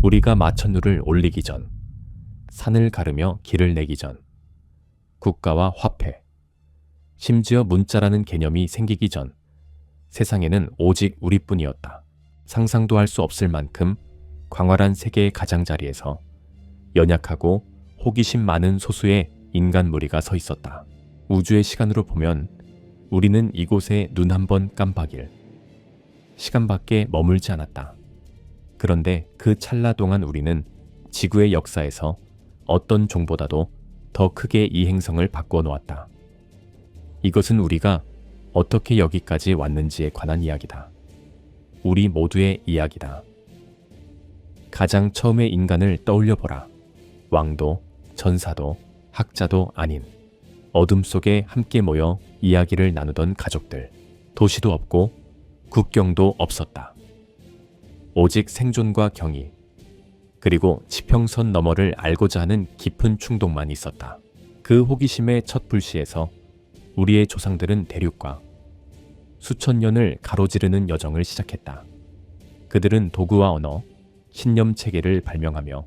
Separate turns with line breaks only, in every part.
우리가 마천루를 올리기 전, 산을 가르며 길을 내기 전, 국가와 화폐, 심지어 문자라는 개념이 생기기 전 세상에는 오직 우리뿐이었다. 상상도 할 수 없을 만큼 광활한 세계의 가장자리에서 연약하고 호기심 많은 소수의 인간 무리가 서 있었다. 우주의 시간으로 보면 우리는 이곳에 눈 한 번 깜박일 시간밖에 머물지 않았다. 그런데 그 찰나 동안 우리는 지구의 역사에서 어떤 종보다도 더 크게 이 행성을 바꾸어 놓았다. 이것은 우리가 어떻게 여기까지 왔는지에 관한 이야기다. 우리 모두의 이야기다. 가장 처음의 인간을 떠올려 보라. 왕도, 전사도, 학자도 아닌 어둠 속에 함께 모여 이야기를 나누던 가족들. 도시도 없고 국경도 없었다. 오직 생존과 경의, 그리고 지평선 너머를 알고자 하는 깊은 충동만 있었다. 그 호기심의 첫 불씨에서 우리의 조상들은 대륙과 수천 년을 가로지르는 여정을 시작했다. 그들은 도구와 언어, 신념 체계를 발명하며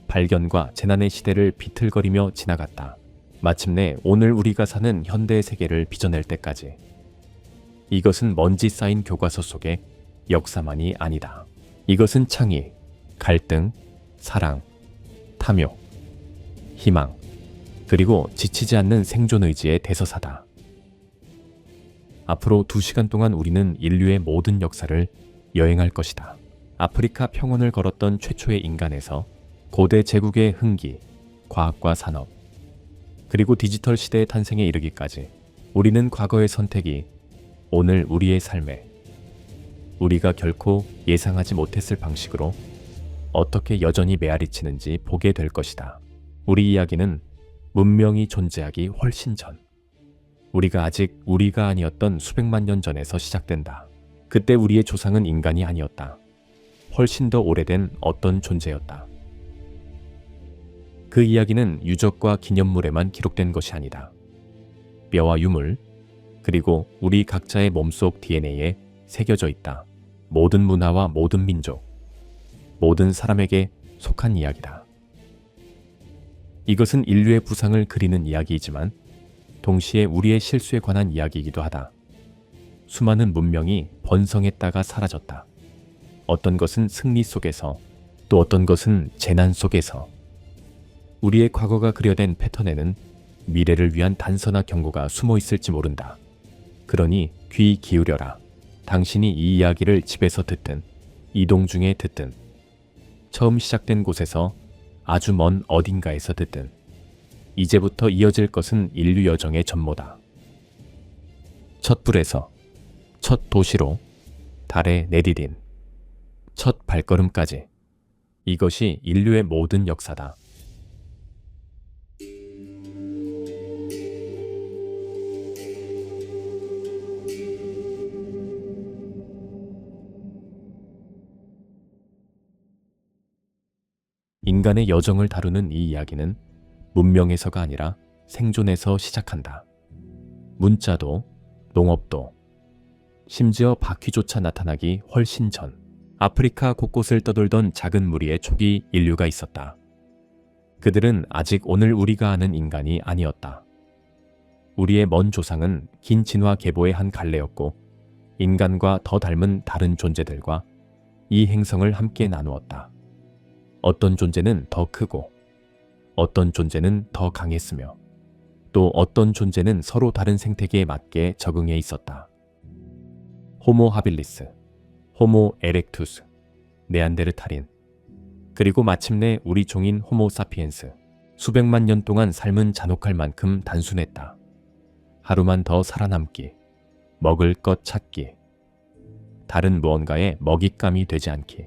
발견과 재난의 시대를 비틀거리며 지나갔다. 마침내 오늘 우리가 사는 현대의 세계를 빚어낼 때까지. 이것은 먼지 쌓인 교과서 속의 역사만이 아니다. 이것은 창의, 갈등, 사랑, 탐욕, 희망, 그리고 지치지 않는 생존 의지의 대서사다. 앞으로 2시간 동안 우리는 인류의 모든 역사를 여행할 것이다. 아프리카 평원을 걸었던 최초의 인간에서 고대 제국의 흥기, 과학과 산업, 그리고 디지털 시대의 탄생에 이르기까지 우리는 과거의 선택이 오늘 우리의 삶에 우리가 결코 예상하지 못했을 방식으로 어떻게 여전히 메아리치는지 보게 될 것이다. 우리 이야기는 문명이 존재하기 훨씬 전, 우리가 아직 우리가 아니었던 수백만 년 전에서 시작된다. 그때 우리의 조상은 인간이 아니었다. 훨씬 더 오래된 어떤 존재였다. 그 이야기는 유적과 기념물에만 기록된 것이 아니다. 뼈와 유물, 그리고 우리 각자의 몸속 DNA에 새겨져 있다. 모든 문화와 모든 민족, 모든 사람에게 속한 이야기다. 이것은 인류의 부상을 그리는 이야기이지만 동시에 우리의 실수에 관한 이야기이기도 하다. 수많은 문명이 번성했다가 사라졌다. 어떤 것은 승리 속에서, 또 어떤 것은 재난 속에서. 우리의 과거가 그려낸 패턴에는 미래를 위한 단서나 경고가 숨어 있을지 모른다. 그러니 귀 기울여라. 당신이 이 이야기를 집에서 듣든 이동 중에 듣든 처음 시작된 곳에서 아주 먼 어딘가에서 듣든 이제부터 이어질 것은 인류 여정의 전모다. 첫 불에서 첫 도시로 달에 내디딘 첫 발걸음까지. 이것이 인류의 모든 역사다. 인간의 여정을 다루는 이 이야기는 문명에서가 아니라 생존에서 시작한다. 문자도, 농업도, 심지어 바퀴조차 나타나기 훨씬 전 아프리카 곳곳을 떠돌던 작은 무리의 초기 인류가 있었다. 그들은 아직 오늘 우리가 아는 인간이 아니었다. 우리의 먼 조상은 긴 진화 계보의 한 갈래였고 인간과 더 닮은 다른 존재들과 이 행성을 함께 나누었다. 어떤 존재는 더 크고 어떤 존재는 더 강했으며 또 어떤 존재는 서로 다른 생태계에 맞게 적응해 있었다. 호모 하빌리스, 호모 에렉투스, 네안데르탈인, 그리고 마침내 우리 종인 호모 사피엔스. 수백만 년 동안 삶은 잔혹할 만큼 단순했다. 하루만 더 살아남기, 먹을 것 찾기, 다른 무언가에 먹잇감이 되지 않기.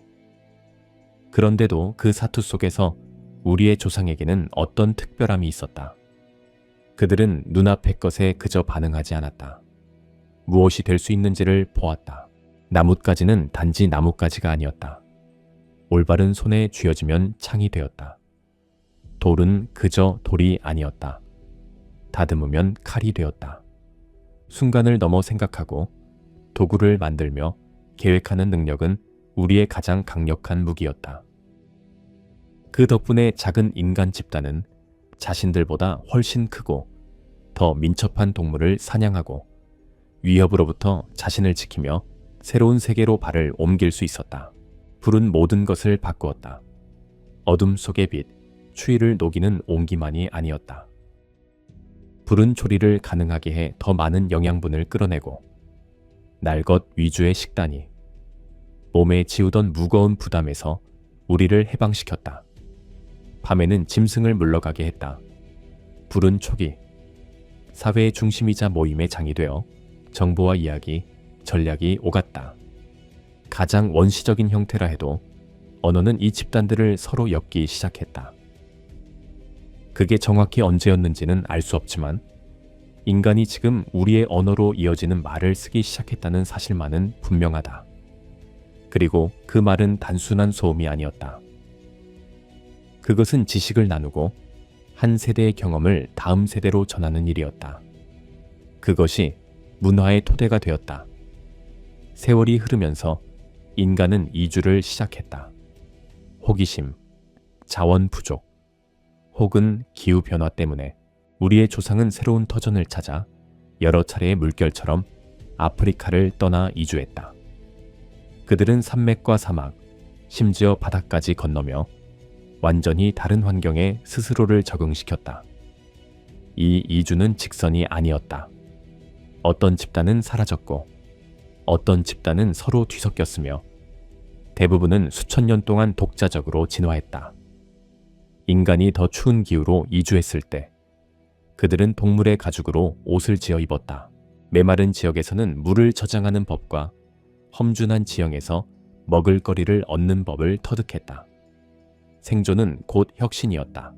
그런데도 그 사투 속에서 우리의 조상에게는 어떤 특별함이 있었다. 그들은 눈앞의 것에 그저 반응하지 않았다. 무엇이 될 수 있는지를 보았다. 나뭇가지는 단지 나뭇가지가 아니었다. 올바른 손에 쥐어지면 창이 되었다. 돌은 그저 돌이 아니었다. 다듬으면 칼이 되었다. 순간을 넘어 생각하고 도구를 만들며 계획하는 능력은 우리의 가장 강력한 무기였다. 그 덕분에 작은 인간 집단은 자신들보다 훨씬 크고 더 민첩한 동물을 사냥하고 위협으로부터 자신을 지키며 새로운 세계로 발을 옮길 수 있었다. 불은 모든 것을 바꾸었다. 어둠 속의 빛, 추위를 녹이는 온기만이 아니었다. 불은 조리를 가능하게 해 더 많은 영양분을 끌어내고 날 것 위주의 식단이 몸에 지우던 무거운 부담에서 우리를 해방시켰다. 밤에는 짐승을 물러가게 했다. 불은 초기 사회의 중심이자 모임의 장이 되어 정보와 이야기, 전략이 오갔다. 가장 원시적인 형태라 해도 언어는 이 집단들을 서로 엮기 시작했다. 그게 정확히 언제였는지는 알 수 없지만 인간이 지금 우리의 언어로 이어지는 말을 쓰기 시작했다는 사실만은 분명하다. 그리고 그 말은 단순한 소음이 아니었다. 그것은 지식을 나누고 한 세대의 경험을 다음 세대로 전하는 일이었다. 그것이 문화의 토대가 되었다. 세월이 흐르면서 인간은 이주를 시작했다. 호기심, 자원 부족, 혹은 기후변화 때문에 우리의 조상은 새로운 터전을 찾아 여러 차례의 물결처럼 아프리카를 떠나 이주했다. 그들은 산맥과 사막, 심지어 바다까지 건너며 완전히 다른 환경에 스스로를 적응시켰다. 이 이주는 직선이 아니었다. 어떤 집단은 사라졌고 어떤 집단은 서로 뒤섞였으며 대부분은 수천 년 동안 독자적으로 진화했다. 인간이 더 추운 기후로 이주했을 때 그들은 동물의 가죽으로 옷을 지어 입었다. 메마른 지역에서는 물을 저장하는 법과 험준한 지형에서 먹을거리를 얻는 법을 터득했다. 생존은 곧 혁신이었다.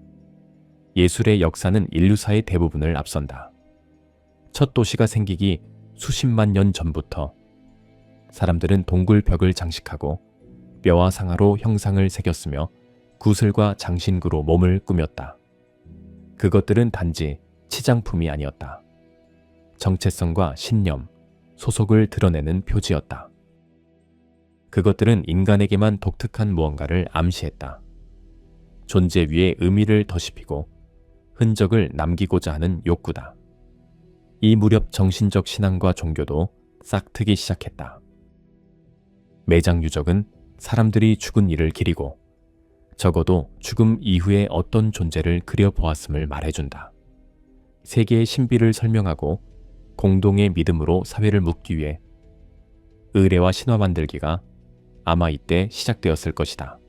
예술의 역사는 인류사의 대부분을 앞선다. 첫 도시가 생기기 수십만 년 전부터 사람들은 동굴 벽을 장식하고 뼈와 상아로 형상을 새겼으며 구슬과 장신구로 몸을 꾸몄다. 그것들은 단지 치장품이 아니었다. 정체성과 신념, 소속을 드러내는 표지였다. 그것들은 인간에게만 독특한 무언가를 암시했다. 존재 위에 의미를 더씹히고 흔적을 남기고자 하는 욕구다. 이 무렵 정신적 신앙과 종교도 싹트기 시작했다. 매장 유적은 사람들이 죽은 이를 기리고 적어도 죽음 이후의 어떤 존재를 그려보았음을 말해준다. 세계의 신비를 설명하고 공동의 믿음으로 사회를 묶기 위해 의례와 신화 만들기가 아마 이때 시작되었을 것이다.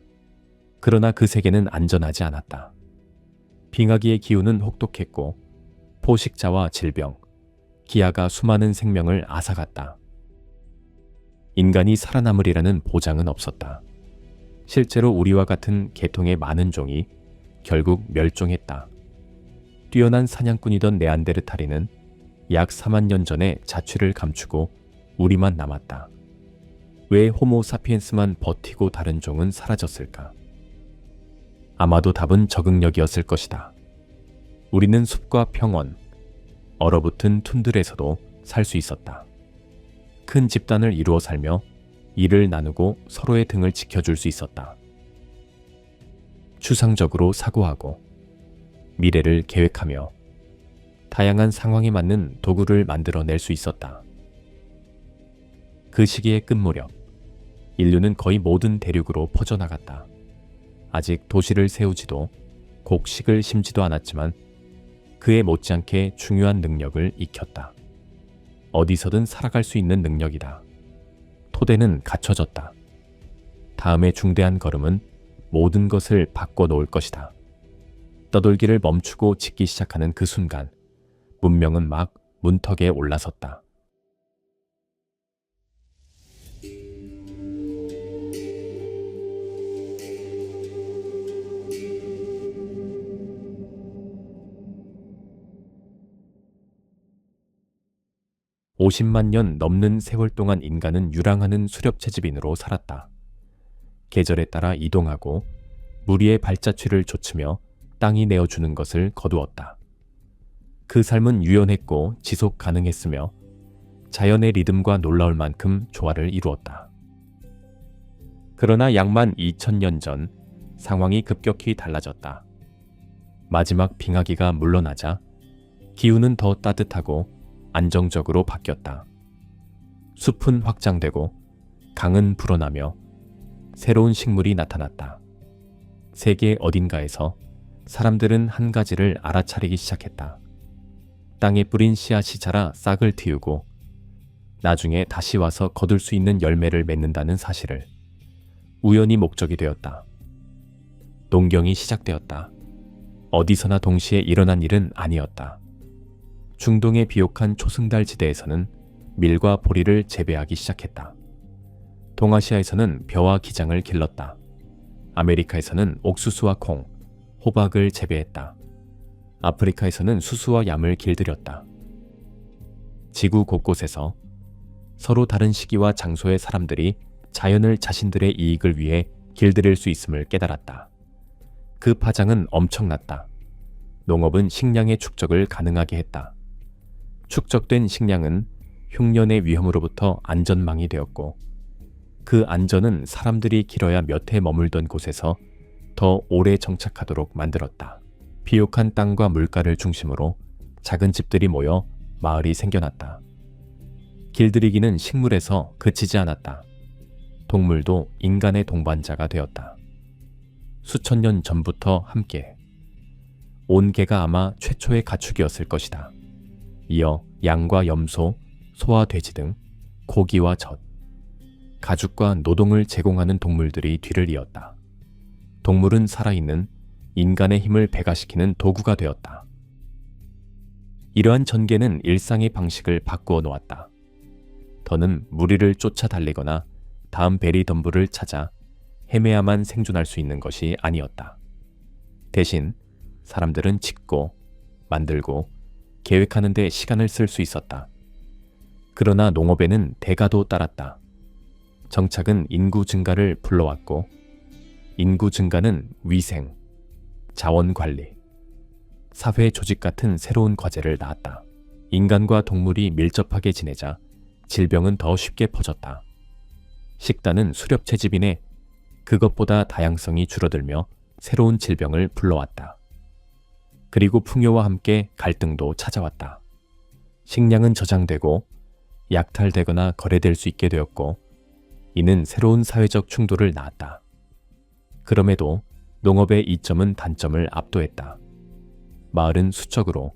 그러나 그 세계는 안전하지 않았다. 빙하기의 기후는 혹독했고 포식자와 질병, 기아가 수많은 생명을 앗아갔다. 인간이 살아남으리라는 보장은 없었다. 실제로 우리와 같은 계통의 많은 종이 결국 멸종했다. 뛰어난 사냥꾼이던 네안데르탈인은 약 4만 년 전에 자취를 감추고 우리만 남았다. 왜 호모 사피엔스만 버티고 다른 종은 사라졌을까? 아마도 답은 적응력이었을 것이다. 우리는 숲과 평원, 얼어붙은 툰들에서도 살 수 있었다. 큰 집단을 이루어 살며 일을 나누고 서로의 등을 지켜줄 수 있었다. 추상적으로 사고하고 미래를 계획하며 다양한 상황에 맞는 도구를 만들어낼 수 있었다. 그 시기의 끝무렵, 인류는 거의 모든 대륙으로 퍼져나갔다. 아직 도시를 세우지도 곡식을 심지도 않았지만 그에 못지않게 중요한 능력을 익혔다. 어디서든 살아갈 수 있는 능력이다. 토대는 갖춰졌다. 다음의 중대한 걸음은 모든 것을 바꿔놓을 것이다. 떠돌기를 멈추고 짓기 시작하는 그 순간 문명은 막 문턱에 올라섰다. (50만 년) 넘는 세월 동안 인간은 유랑하는 수렵채집인으로 살았다. 계절에 따라 이동하고 무리의 발자취를 좇으며 땅이 내어주는 것을 거두었다. 그 삶은 유연했고 지속 가능했으며 자연의 리듬과 놀라울 만큼 조화를 이루었다. 그러나 약 12,000년 전 상황이 급격히 달라졌다. 마지막 빙하기가 물러나자 기후는 더 따뜻하고 안정적으로 바뀌었다. 숲은 확장되고 강은 불어나며 새로운 식물이 나타났다. 세계 어딘가에서 사람들은 한 가지를 알아차리기 시작했다. 땅에 뿌린 씨앗이 자라 싹을 틔우고 나중에 다시 와서 거둘 수 있는 열매를 맺는다는 사실을. 우연이 목적이 되었다. 농경이 시작되었다. 어디서나 동시에 일어난 일은 아니었다. 중동의 비옥한 초승달 지대에서는 밀과 보리를 재배하기 시작했다. 동아시아에서는 벼와 기장을 길렀다. 아메리카에서는 옥수수와 콩, 호박을 재배했다. 아프리카에서는 수수와 얌을 길들였다. 지구 곳곳에서 서로 다른 시기와 장소의 사람들이 자연을 자신들의 이익을 위해 길들일 수 있음을 깨달았다. 그 파장은 엄청났다. 농업은 식량의 축적을 가능하게 했다. 축적된 식량은 흉년의 위험으로부터 안전망이 되었고 그 안전은 사람들이 길어야 몇 해 머물던 곳에서 더 오래 정착하도록 만들었다. 비옥한 땅과 물가를 중심으로 작은 집들이 모여 마을이 생겨났다. 길들이기는 식물에서 그치지 않았다. 동물도 인간의 동반자가 되었다. 수천 년 전부터 함께. 온 개가 아마 최초의 가축이었을 것이다. 이어 양과 염소, 소와 돼지 등 고기와 젖, 가죽과 노동을 제공하는 동물들이 뒤를 이었다. 동물은 살아있는 인간의 힘을 배가시키는 도구가 되었다. 이러한 전개는 일상의 방식을 바꾸어 놓았다. 더는 무리를 쫓아 달리거나 다음 베리덤불을 찾아 헤매야만 생존할 수 있는 것이 아니었다. 대신 사람들은 짓고, 만들고, 계획하는 데 시간을 쓸 수 있었다. 그러나 농업에는 대가도 따랐다. 정착은 인구 증가를 불러왔고, 인구 증가는 위생, 자원 관리, 사회 조직 같은 새로운 과제를 낳았다. 인간과 동물이 밀접하게 지내자 질병은 더 쉽게 퍼졌다. 식단은 수렵 채집인에 그것보다 다양성이 줄어들며 새로운 질병을 불러왔다. 그리고 풍요와 함께 갈등도 찾아왔다. 식량은 저장되고 약탈되거나 거래될 수 있게 되었고 이는 새로운 사회적 충돌을 낳았다. 그럼에도 농업의 이점은 단점을 압도했다. 마을은 수적으로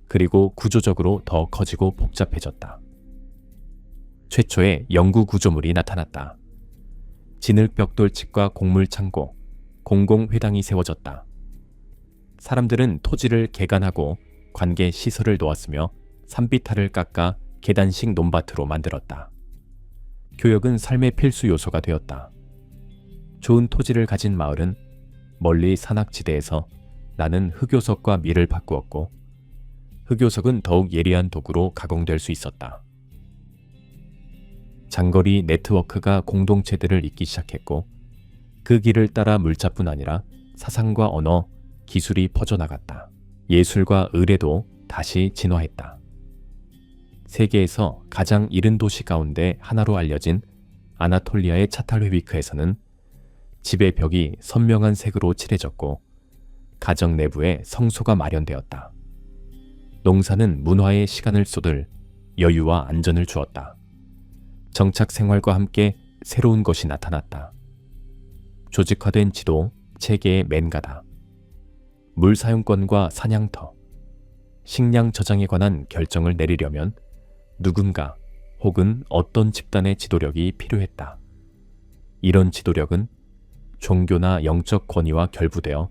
그리고 구조적으로 더 커지고 복잡해졌다. 최초의 영구 구조물이 나타났다. 진흙벽돌집과 곡물창고, 공공회당이 세워졌다. 사람들은 토지를 개간하고 관계 시설을 놓았으며 산비탈을 깎아 계단식 논밭으로 만들었다. 교역은 삶의 필수 요소가 되었다. 좋은 토지를 가진 마을은 멀리 산악지대에서 나는 흑요석과 밀을 바꾸었고 흑요석은 더욱 예리한 도구로 가공될 수 있었다. 장거리 네트워크가 공동체들을 잇기 시작했고 그 길을 따라 물자뿐 아니라 사상과 언어, 기술이 퍼져나갔다. 예술과 의례도 다시 진화했다. 세계에서 가장 이른 도시 가운데 하나로 알려진 아나톨리아의 차탈회위크에서는 집의 벽이 선명한 색으로 칠해졌고 가정 내부에 성소가 마련되었다. 농사는 문화의 시간을 쏟을 여유와 안전을 주었다. 정착 생활과 함께 새로운 것이 나타났다. 조직화된 지도, 체계의 맨가다. 물 사용권과 사냥터, 식량 저장에 관한 결정을 내리려면 누군가 혹은 어떤 집단의 지도력이 필요했다. 이런 지도력은 종교나 영적 권위와 결부되어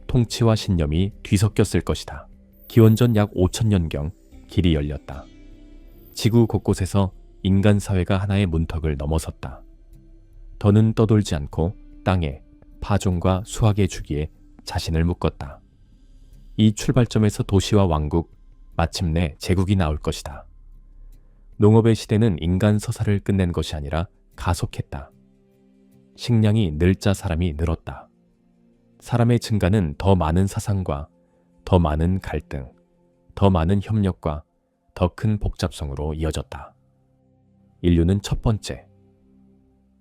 통치와 신념이 뒤섞였을 것이다. 기원전 약 5천년경 길이 열렸다. 지구 곳곳에서 인간 사회가 하나의 문턱을 넘어섰다. 더는 떠돌지 않고 땅에 파종과 수확의 주기에 자신을 묶었다. 이 출발점에서 도시와 왕국, 마침내 제국이 나올 것이다. 농업의 시대는 인간 서사를 끝낸 것이 아니라 가속했다. 식량이 늘자 사람이 늘었다. 사람의 증가는 더 많은 사상과 더 많은 갈등, 더 많은 협력과 더 큰 복잡성으로 이어졌다. 인류는 첫 번째,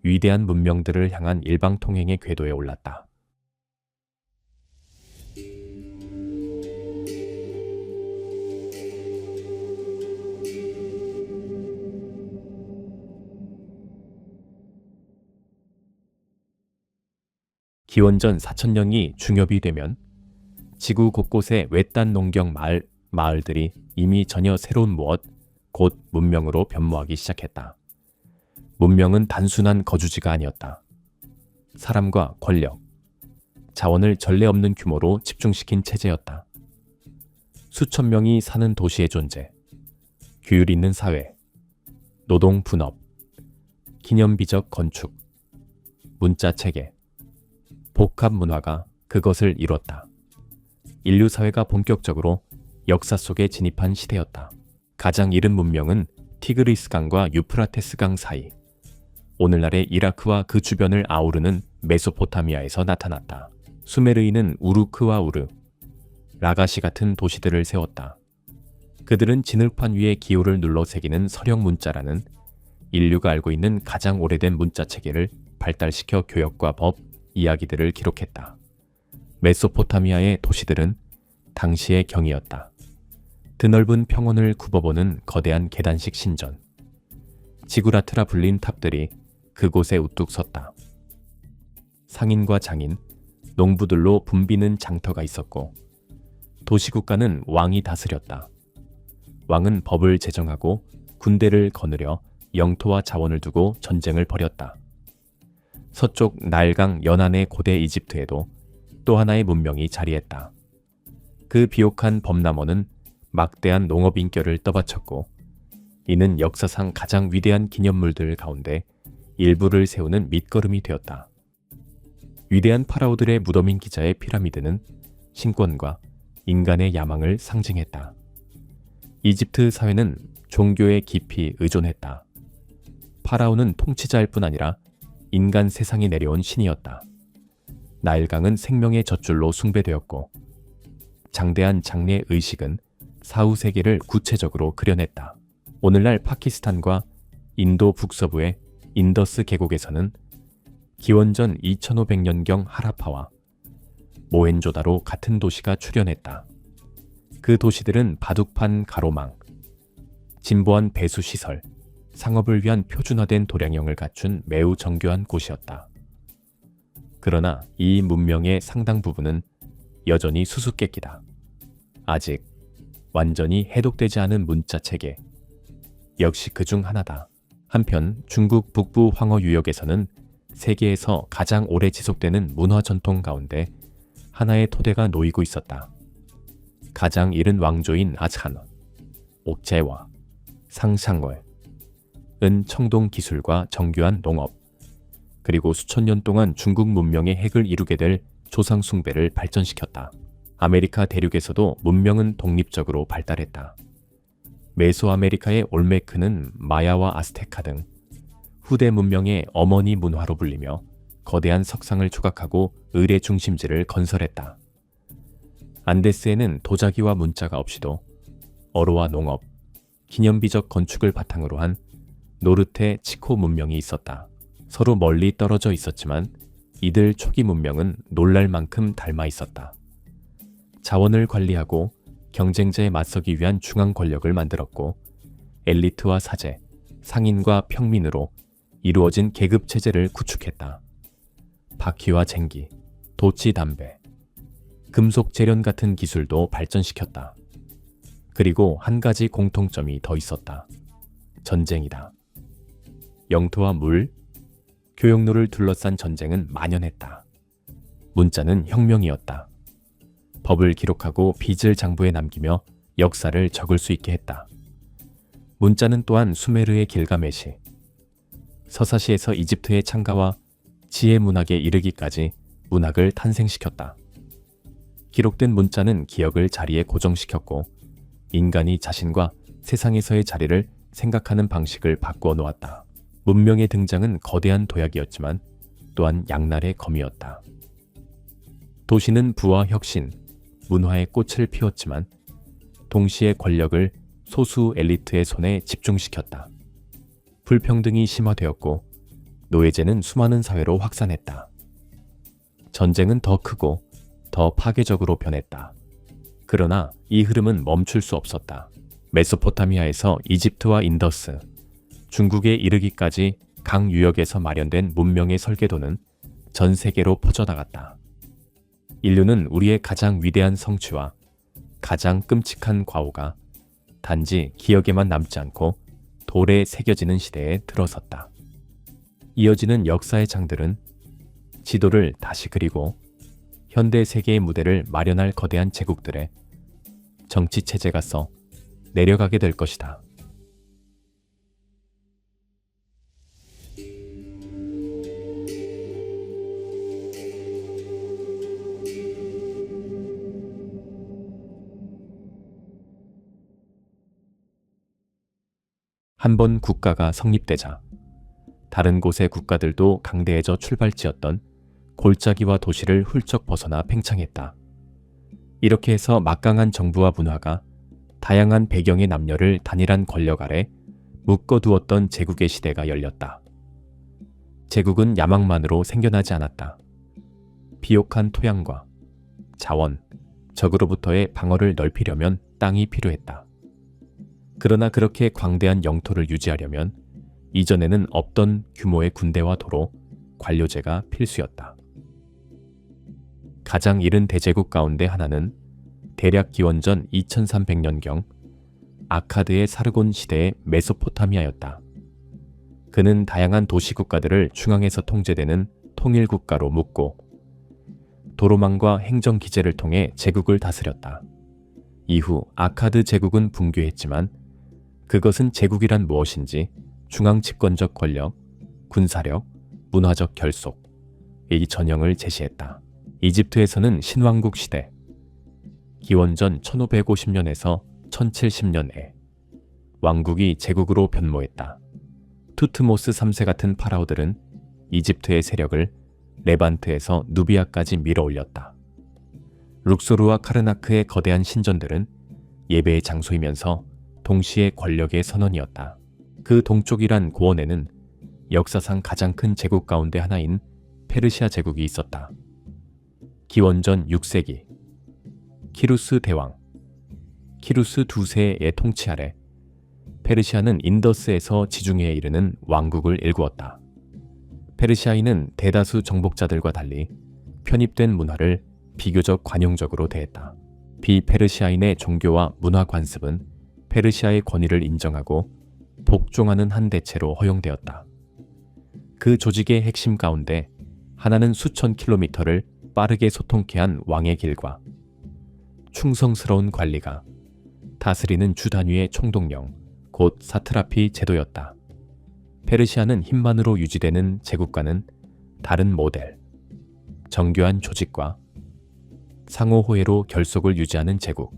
위대한 문명들을 향한 일방통행의 궤도에 올랐다. 기원전 4000년이 중엽이 되면 지구 곳곳의 외딴 농경 마을들이 이미 전혀 새로운 무엇, 곧 문명으로 변모하기 시작했다. 문명은 단순한 거주지가 아니었다. 사람과 권력, 자원을 전례 없는 규모로 집중시킨 체제였다. 수천 명이 사는 도시의 존재, 규율 있는 사회, 노동 분업, 기념비적 건축, 문자 체계, 복합 문화가 그것을 이뤘다. 인류 사회가 본격적으로 역사 속에 진입한 시대였다. 가장 이른 문명은 티그리스강과 유프라테스강 사이, 오늘날의 이라크와 그 주변을 아우르는 메소포타미아에서 나타났다. 수메르인은 우르크와 우르, 라가시 같은 도시들을 세웠다. 그들은 진흙판 위에 기호를 눌러 새기는 서령 문자라는 인류가 알고 있는 가장 오래된 문자 체계를 발달시켜 교역과 법, 이야기들을 기록했다. 메소포타미아의 도시들은 당시의 경이었다. 드넓은 평원을 굽어보는 거대한 계단식 신전, 지구라트라 불린 탑들이 그곳에 우뚝 섰다. 상인과 장인, 농부들로 붐비는 장터가 있었고 도시국가는 왕이 다스렸다. 왕은 법을 제정하고 군대를 거느려 영토와 자원을 두고 전쟁을 벌였다. 서쪽 나일강 연안의 고대 이집트에도 또 하나의 문명이 자리했다. 그 비옥한 범람원은 막대한 농업 인격을 떠받쳤고 이는 역사상 가장 위대한 기념물들 가운데 일부를 세우는 밑거름이 되었다. 위대한 파라오들의 무덤인 기자의 피라미드는 신권과 인간의 야망을 상징했다. 이집트 사회는 종교에 깊이 의존했다. 파라오는 통치자일 뿐 아니라 인간 세상에 내려온 신이었다. 나일강은 생명의 젖줄로 숭배되었고 장대한 장례 의식은 사후 세계를 구체적으로 그려냈다. 오늘날 파키스탄과 인도 북서부의 인더스 계곡에서는 기원전 2500년경 하라파와 모헨조다로 같은 도시가 출현했다. 그 도시들은 바둑판 가로망, 진보한 배수시설, 상업을 위한 표준화된 도량형을 갖춘 매우 정교한 곳이었다. 그러나 이 문명의 상당 부분은 여전히 수수께끼다. 아직 완전히 해독되지 않은 문자 체계, 역시 그중 하나다. 한편 중국 북부 황허 유역에서는 세계에서 가장 오래 지속되는 문화 전통 가운데 하나의 토대가 놓이고 있었다. 가장 이른 왕조인 아찬, 옥제와, 상샹월은 청동 기술과 정교한 농업, 그리고 수천 년 동안 중국 문명의 핵을 이루게 될 조상 숭배를 발전시켰다. 아메리카 대륙에서도 문명은 독립적으로 발달했다. 메소아메리카의 올메크는 마야와 아스테카 등 후대 문명의 어머니 문화로 불리며 거대한 석상을 조각하고 의례 중심지를 건설했다. 안데스에는 도자기와 문자가 없이도 어로와 농업, 기념비적 건축을 바탕으로 한 노르테 치코 문명이 있었다. 서로 멀리 떨어져 있었지만 이들 초기 문명은 놀랄 만큼 닮아 있었다. 자원을 관리하고 경쟁자에 맞서기 위한 중앙 권력을 만들었고 엘리트와 사제, 상인과 평민으로 이루어진 계급 체제를 구축했다. 바퀴와 쟁기, 도치 담배, 금속 재련 같은 기술도 발전시켰다. 그리고 한 가지 공통점이 더 있었다. 전쟁이다. 영토와 물, 교역로를 둘러싼 전쟁은 만연했다. 문자는 혁명이었다. 법을 기록하고 빚을 장부에 남기며 역사를 적을 수 있게 했다. 문자는 또한 수메르의 길가메시, 서사시에서 이집트의 창가와 지혜 문학에 이르기까지 문학을 탄생시켰다. 기록된 문자는 기억을 자리에 고정시켰고 인간이 자신과 세상에서의 자리를 생각하는 방식을 바꾸어 놓았다. 문명의 등장은 거대한 도약이었지만 또한 양날의 검이었다. 도시는 부와 혁신, 문화의 꽃을 피웠지만 동시에 권력을 소수 엘리트의 손에 집중시켰다. 불평등이 심화되었고 노예제는 수많은 사회로 확산했다. 전쟁은 더 크고 더 파괴적으로 변했다. 그러나 이 흐름은 멈출 수 없었다. 메소포타미아에서 이집트와 인더스, 중국에 이르기까지 강 유역에서 마련된 문명의 설계도는 전 세계로 퍼져나갔다. 인류는 우리의 가장 위대한 성취와 가장 끔찍한 과오가 단지 기억에만 남지 않고 돌에 새겨지는 시대에 들어섰다. 이어지는 역사의 장들은 지도를 다시 그리고 현대 세계의 무대를 마련할 거대한 제국들의 정치 체제가 써 내려가게 될 것이다. 한 번 국가가 성립되자 다른 곳의 국가들도 강대해져 출발지였던 골짜기와 도시를 훌쩍 벗어나 팽창했다. 이렇게 해서 막강한 정부와 문화가 다양한 배경의 남녀를 단일한 권력 아래 묶어두었던 제국의 시대가 열렸다. 제국은 야망만으로 생겨나지 않았다. 비옥한 토양과 자원, 적으로부터의 방어를 넓히려면 땅이 필요했다. 그러나 그렇게 광대한 영토를 유지하려면 이전에는 없던 규모의 군대와 도로, 관료제가 필수였다. 가장 이른 대제국 가운데 하나는 대략 기원전 2300년경 아카드의 사르곤 시대의 메소포타미아였다. 그는 다양한 도시 국가들을 중앙에서 통제되는 통일국가로 묶고 도로망과 행정 기제를 통해 제국을 다스렸다. 이후 아카드 제국은 붕괴했지만 그것은 제국이란 무엇인지 중앙 집권적 권력, 군사력, 문화적 결속, 이 전형을 제시했다. 이집트에서는 신왕국 시대, 기원전 1550년에서 1070년에 왕국이 제국으로 변모했다. 투트모스 3세 같은 파라오들은 이집트의 세력을 레반트에서 누비아까지 밀어올렸다. 룩소르와 카르나크의 거대한 신전들은 예배의 장소이면서 동시에 권력의 선언이었다. 그 동쪽이란 고원에는 역사상 가장 큰 제국 가운데 하나인 페르시아 제국이 있었다. 기원전 6세기 키루스 대왕, 키루스 2세의 통치 아래 페르시아는 인더스에서 지중해에 이르는 왕국을 일구었다. 페르시아인은 대다수 정복자들과 달리 편입된 문화를 비교적 관용적으로 대했다. 비페르시아인의 종교와 문화 관습은 페르시아의 권위를 인정하고 복종하는 한 대체로 허용되었다. 그 조직의 핵심 가운데 하나는 수천 킬로미터를 빠르게 소통케 한 왕의 길과 충성스러운 관리가 다스리는 주 단위의 총독령, 곧 사트라피 제도였다. 페르시아는 힘만으로 유지되는 제국과는 다른 모델, 정교한 조직과 상호호혜로 결속을 유지하는 제국,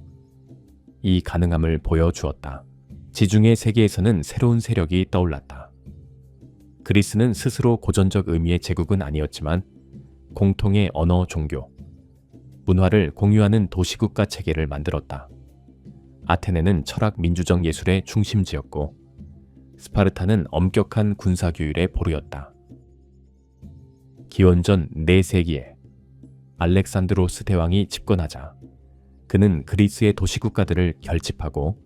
이 가능함을 보여주었다. 지중해 세계에서는 새로운 세력이 떠올랐다. 그리스는 스스로 고전적 의미의 제국은 아니었지만 공통의 언어, 종교, 문화를 공유하는 도시국가 체계를 만들었다. 아테네는 철학 민주적 예술의 중심지였고 스파르타는 엄격한 군사규율의 보루였다. 기원전 4세기에 알렉산드로스 대왕이 집권하자 그는 그리스의 도시국가들을 결집하고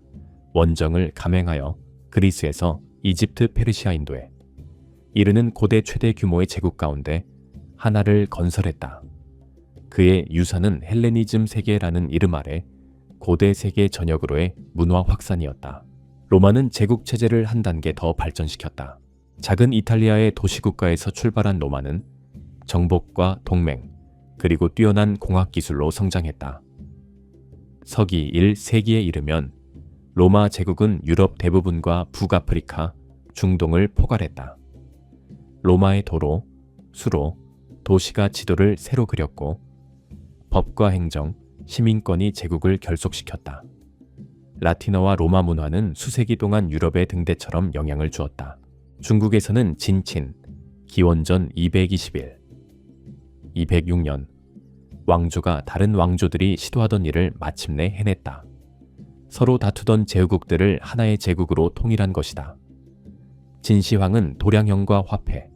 원정을 감행하여 그리스에서 이집트 페르시아 인도에 이르는 고대 최대 규모의 제국 가운데 하나를 건설했다. 그의 유산은 헬레니즘 세계라는 이름 아래 고대 세계 전역으로의 문화 확산이었다. 로마는 제국 체제를 한 단계 더 발전시켰다. 작은 이탈리아의 도시국가에서 출발한 로마는 정복과 동맹, 그리고 뛰어난 공학 기술로 성장했다. 서기 1세기에 이르면 로마 제국은 유럽 대부분과 북아프리카, 중동을 포괄했다. 로마의 도로, 수로, 도시가 지도를 새로 그렸고 법과 행정, 시민권이 제국을 결속시켰다. 라틴어와 로마 문화는 수세기 동안 유럽의 등대처럼 영향을 주었다. 중국에서는 진친, 기원전 221, 206년 왕조가 다른 왕조들이 시도하던 일을 마침내 해냈다. 서로 다투던 제후국들을 하나의 제국으로 통일한 것이다. 진시황은 도량형과 화폐,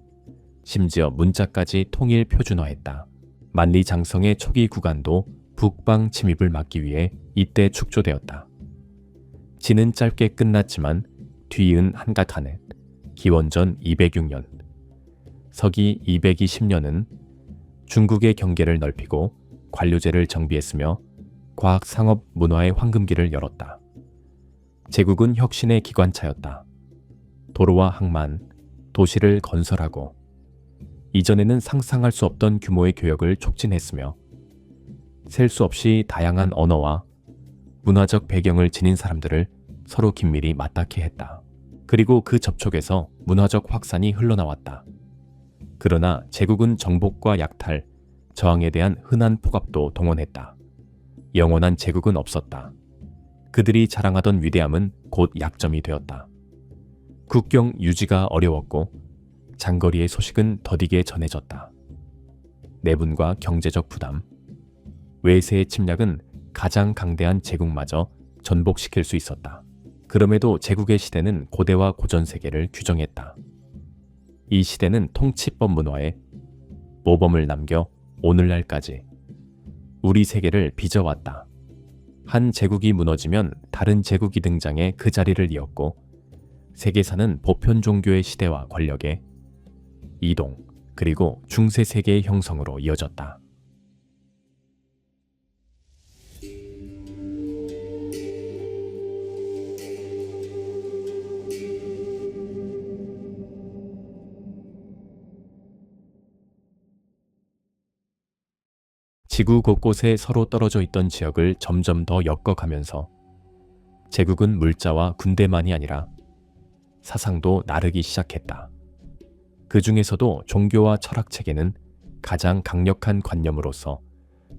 심지어 문자까지 통일 표준화했다. 만리장성의 초기 구간도 북방 침입을 막기 위해 이때 축조되었다. 진은 짧게 끝났지만 뒤이은 한가카는 기원전 206년, 서기 220년은 중국의 경계를 넓히고 관료제를 정비했으며 과학, 상업, 문화의 황금기를 열었다. 제국은 혁신의 기관차였다. 도로와 항만, 도시를 건설하고 이전에는 상상할 수 없던 규모의 교역을 촉진했으며 셀 수 없이 다양한 언어와 문화적 배경을 지닌 사람들을 서로 긴밀히 맞닿게 했다. 그리고 그 접촉에서 문화적 확산이 흘러나왔다. 그러나 제국은 정복과 약탈, 저항에 대한 흔한 폭압도 동원했다. 영원한 제국은 없었다. 그들이 자랑하던 위대함은 곧 약점이 되었다. 국경 유지가 어려웠고 장거리의 소식은 더디게 전해졌다. 내분과 경제적 부담, 외세의 침략은 가장 강대한 제국마저 전복시킬 수 있었다. 그럼에도 제국의 시대는 고대와 고전 세계를 규정했다. 이 시대는 통치법 문화에 모범을 남겨 오늘날까지 우리 세계를 빚어왔다. 한 제국이 무너지면 다른 제국이 등장해 그 자리를 이었고 세계사는 보편 종교의 시대와 권력의 이동 그리고 중세 세계의 형성으로 이어졌다. 지구 곳곳에 서로 떨어져 있던 지역을 점점 더 엮어가면서 제국은 물자와 군대만이 아니라 사상도 나르기 시작했다. 그 중에서도 종교와 철학 체계는 가장 강력한 관념으로서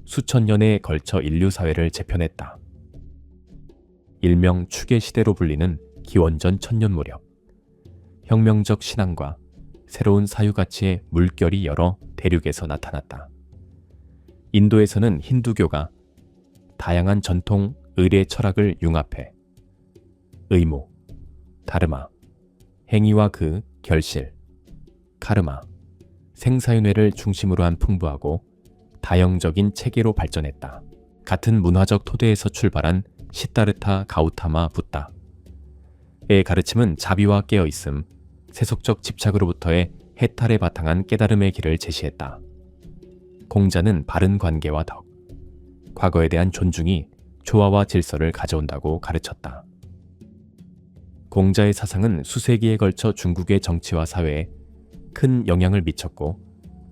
수천 년에 걸쳐 인류 사회를 재편했다. 일명 추계 시대로 불리는 기원전 1000년 무렵, 혁명적 신앙과 새로운 사유가치의 물결이 여러 대륙에서 나타났다. 인도에서는 힌두교가 다양한 전통 의례 철학을 융합해 의무, 다르마, 행위와 그 결실, 카르마, 생사윤회를 중심으로 한 풍부하고 다형적인 체계로 발전했다. 같은 문화적 토대에서 출발한 시다르타 가우타마 붓다의 가르침은 자비와 깨어있음, 세속적 집착으로부터의 해탈에 바탕한 깨달음의 길을 제시했다. 공자는 바른 관계와 덕, 과거에 대한 존중이 조화와 질서를 가져온다고 가르쳤다. 공자의 사상은 수세기에 걸쳐 중국의 정치와 사회에 큰 영향을 미쳤고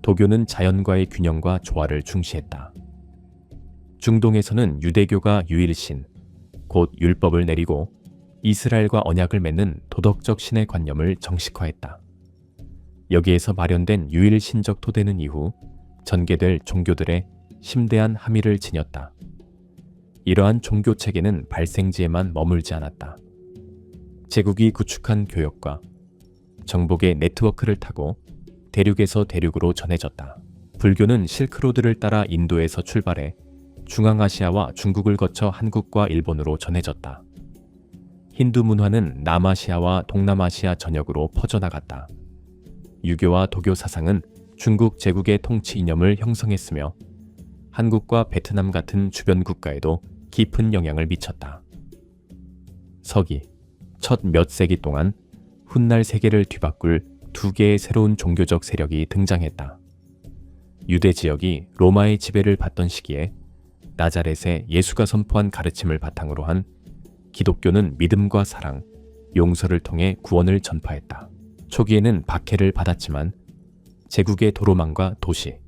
도교는 자연과의 균형과 조화를 중시했다. 중동에서는 유대교가 유일신, 곧 율법을 내리고 이스라엘과 언약을 맺는 도덕적 신의 관념을 정식화했다. 여기에서 마련된 유일신적 토대는 이후 전개될 종교들의 심대한 함의를 지녔다. 이러한 종교 체계는 발생지에만 머물지 않았다. 제국이 구축한 교역과 정복의 네트워크를 타고 대륙에서 대륙으로 전해졌다. 불교는 실크로드를 따라 인도에서 출발해 중앙아시아와 중국을 거쳐 한국과 일본으로 전해졌다. 힌두 문화는 남아시아와 동남아시아 전역으로 퍼져나갔다. 유교와 도교 사상은 중국 제국의 통치 이념을 형성했으며 한국과 베트남 같은 주변 국가에도 깊은 영향을 미쳤다. 서기, 첫 몇 세기 동안 훗날 세계를 뒤바꿀 두 개의 새로운 종교적 세력이 등장했다. 유대 지역이 로마의 지배를 받던 시기에 나자렛에 예수가 선포한 가르침을 바탕으로 한 기독교는 믿음과 사랑, 용서를 통해 구원을 전파했다. 초기에는 박해를 받았지만 제국의 도로망과 도시,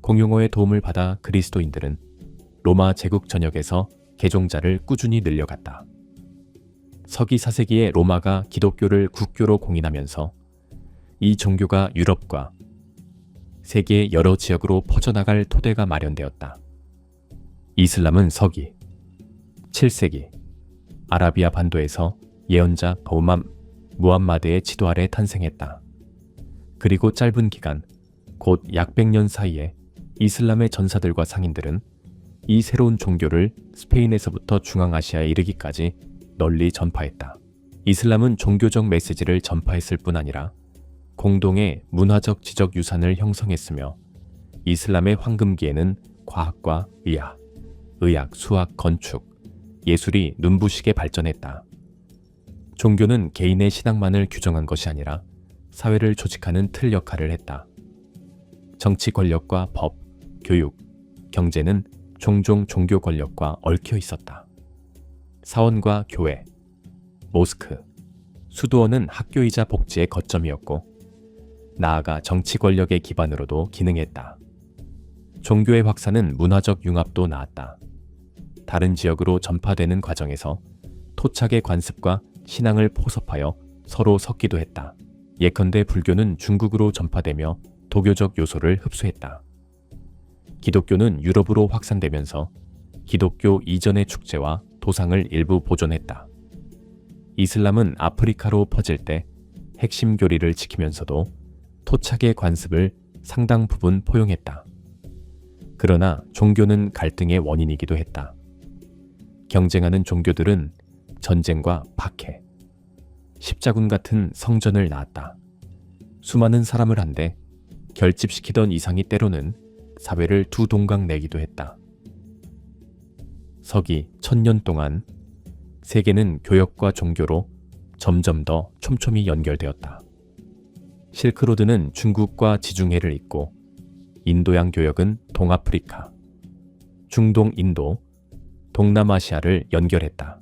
공용어의 도움을 받아 그리스도인들은 로마 제국 전역에서 개종자를 꾸준히 늘려갔다. 서기 4세기에 로마가 기독교를 국교로 공인하면서 이 종교가 유럽과 세계의 여러 지역으로 퍼져나갈 토대가 마련되었다. 이슬람은 서기 7세기 아라비아 반도에서 예언자 무함마드의 지도 아래 탄생했다. 그리고 짧은 기간, 곧 약 100년 사이에 이슬람의 전사들과 상인들은 이 새로운 종교를 스페인에서부터 중앙아시아에 이르기까지 널리 전파했다. 이슬람은 종교적 메시지를 전파했을 뿐 아니라 공동의 문화적 지적 유산을 형성했으며 이슬람의 황금기에는 과학과 의학, 수학, 건축, 예술이 눈부시게 발전했다. 종교는 개인의 신앙만을 규정한 것이 아니라 사회를 조직하는 틀 역할을 했다. 정치 권력과 법, 교육, 경제는 종종 종교 권력과 얽혀 있었다. 사원과 교회, 모스크, 수도원은 학교이자 복지의 거점이었고 나아가 정치 권력의 기반으로도 기능했다. 종교의 확산은 문화적 융합도 낳았다. 다른 지역으로 전파되는 과정에서 토착의 관습과 신앙을 포섭하여 서로 섞기도 했다. 예컨대 불교는 중국으로 전파되며 도교적 요소를 흡수했다. 기독교는 유럽으로 확산되면서 기독교 이전의 축제와 도상을 일부 보존했다. 이슬람은 아프리카로 퍼질 때 핵심 교리를 지키면서도 토착의 관습을 상당 부분 포용했다. 그러나 종교는 갈등의 원인이기도 했다. 경쟁하는 종교들은 전쟁과 박해, 십자군 같은 성전을 낳았다. 수많은 사람을 한데 결집시키던 이상이 때로는 사회를 두 동강 내기도 했다. 서기 1000년 동안 세계는 교역과 종교로 점점 더 촘촘히 연결되었다. 실크로드는 중국과 지중해를 잇고 인도양 교역은 동아프리카, 중동 인도, 동남아시아를 연결했다.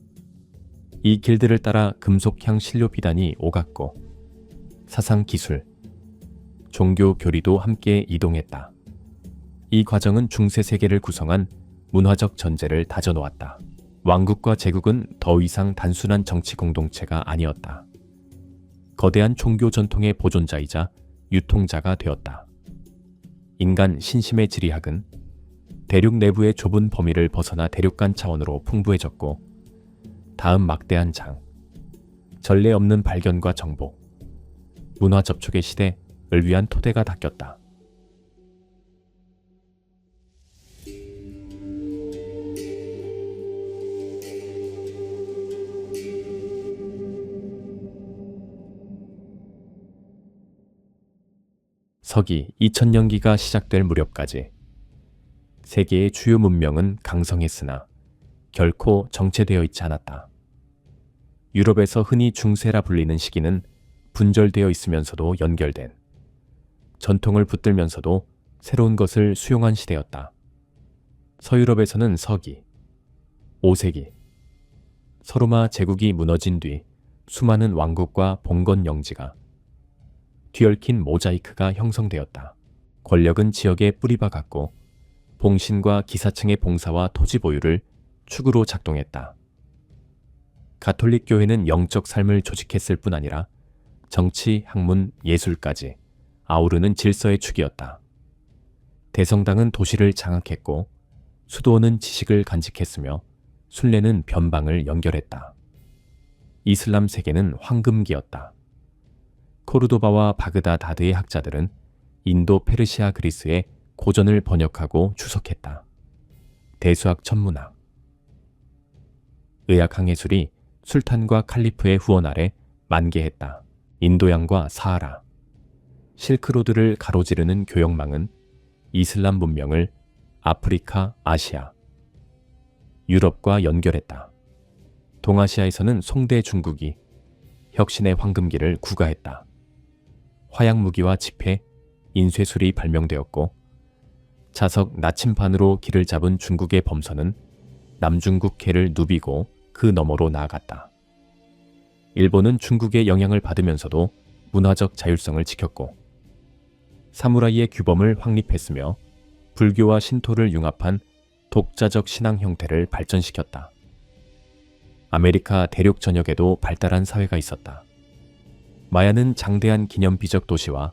이 길들을 따라 금속향 신료 비단이 오갔고 사상 기술, 종교 교리도 함께 이동했다. 이 과정은 중세 세계를 구성한 문화적 전제를 다져놓았다. 왕국과 제국은 더 이상 단순한 정치 공동체가 아니었다. 거대한 종교 전통의 보존자이자 유통자가 되었다. 인간 신심의 지리학은 대륙 내부의 좁은 범위를 벗어나 대륙 간 차원으로 풍부해졌고 다음 막대한 장, 전례 없는 발견과 정복, 문화 접촉의 시대를 위한 토대가 닦였다. 서기 2000년기가 시작될 무렵까지 세계의 주요 문명은 강성했으나 결코 정체되어 있지 않았다. 유럽에서 흔히 중세라 불리는 시기는 분절되어 있으면서도 연결된, 전통을 붙들면서도 새로운 것을 수용한 시대였다. 서유럽에서는 서기, 5세기, 서로마 제국이 무너진 뒤 수많은 왕국과 봉건 영지가 뒤얽힌 모자이크가 형성되었다. 권력은 지역에 뿌리박았고 봉신과 기사층의 봉사와 토지 보유를 축으로 작동했다. 가톨릭 교회는 영적 삶을 조직했을 뿐 아니라 정치, 학문, 예술까지 아우르는 질서의 축이었다. 대성당은 도시를 장악했고 수도원은 지식을 간직했으며 순례는 변방을 연결했다. 이슬람 세계는 황금기였다. 코르도바와 바그다다드의 학자들은 인도, 페르시아, 그리스의 고전을 번역하고 주석했다. 대수학, 천문학, 의학, 항해술이 술탄과 칼리프의 후원 아래 만개했다. 인도양과 사하라, 실크로드를 가로지르는 교역망은 이슬람 문명을 아프리카, 아시아, 유럽과 연결했다. 동아시아에서는 송대 중국이 혁신의 황금기를 구가했다. 화약무기와 지폐, 인쇄술이 발명되었고 자석, 나침반으로 길을 잡은 중국의 범선은 남중국해를 누비고 그 너머로 나아갔다. 일본은 중국의 영향을 받으면서도 문화적 자율성을 지켰고 사무라이의 규범을 확립했으며 불교와 신토를 융합한 독자적 신앙 형태를 발전시켰다. 아메리카 대륙 전역에도 발달한 사회가 있었다. 마야는 장대한 기념비적 도시와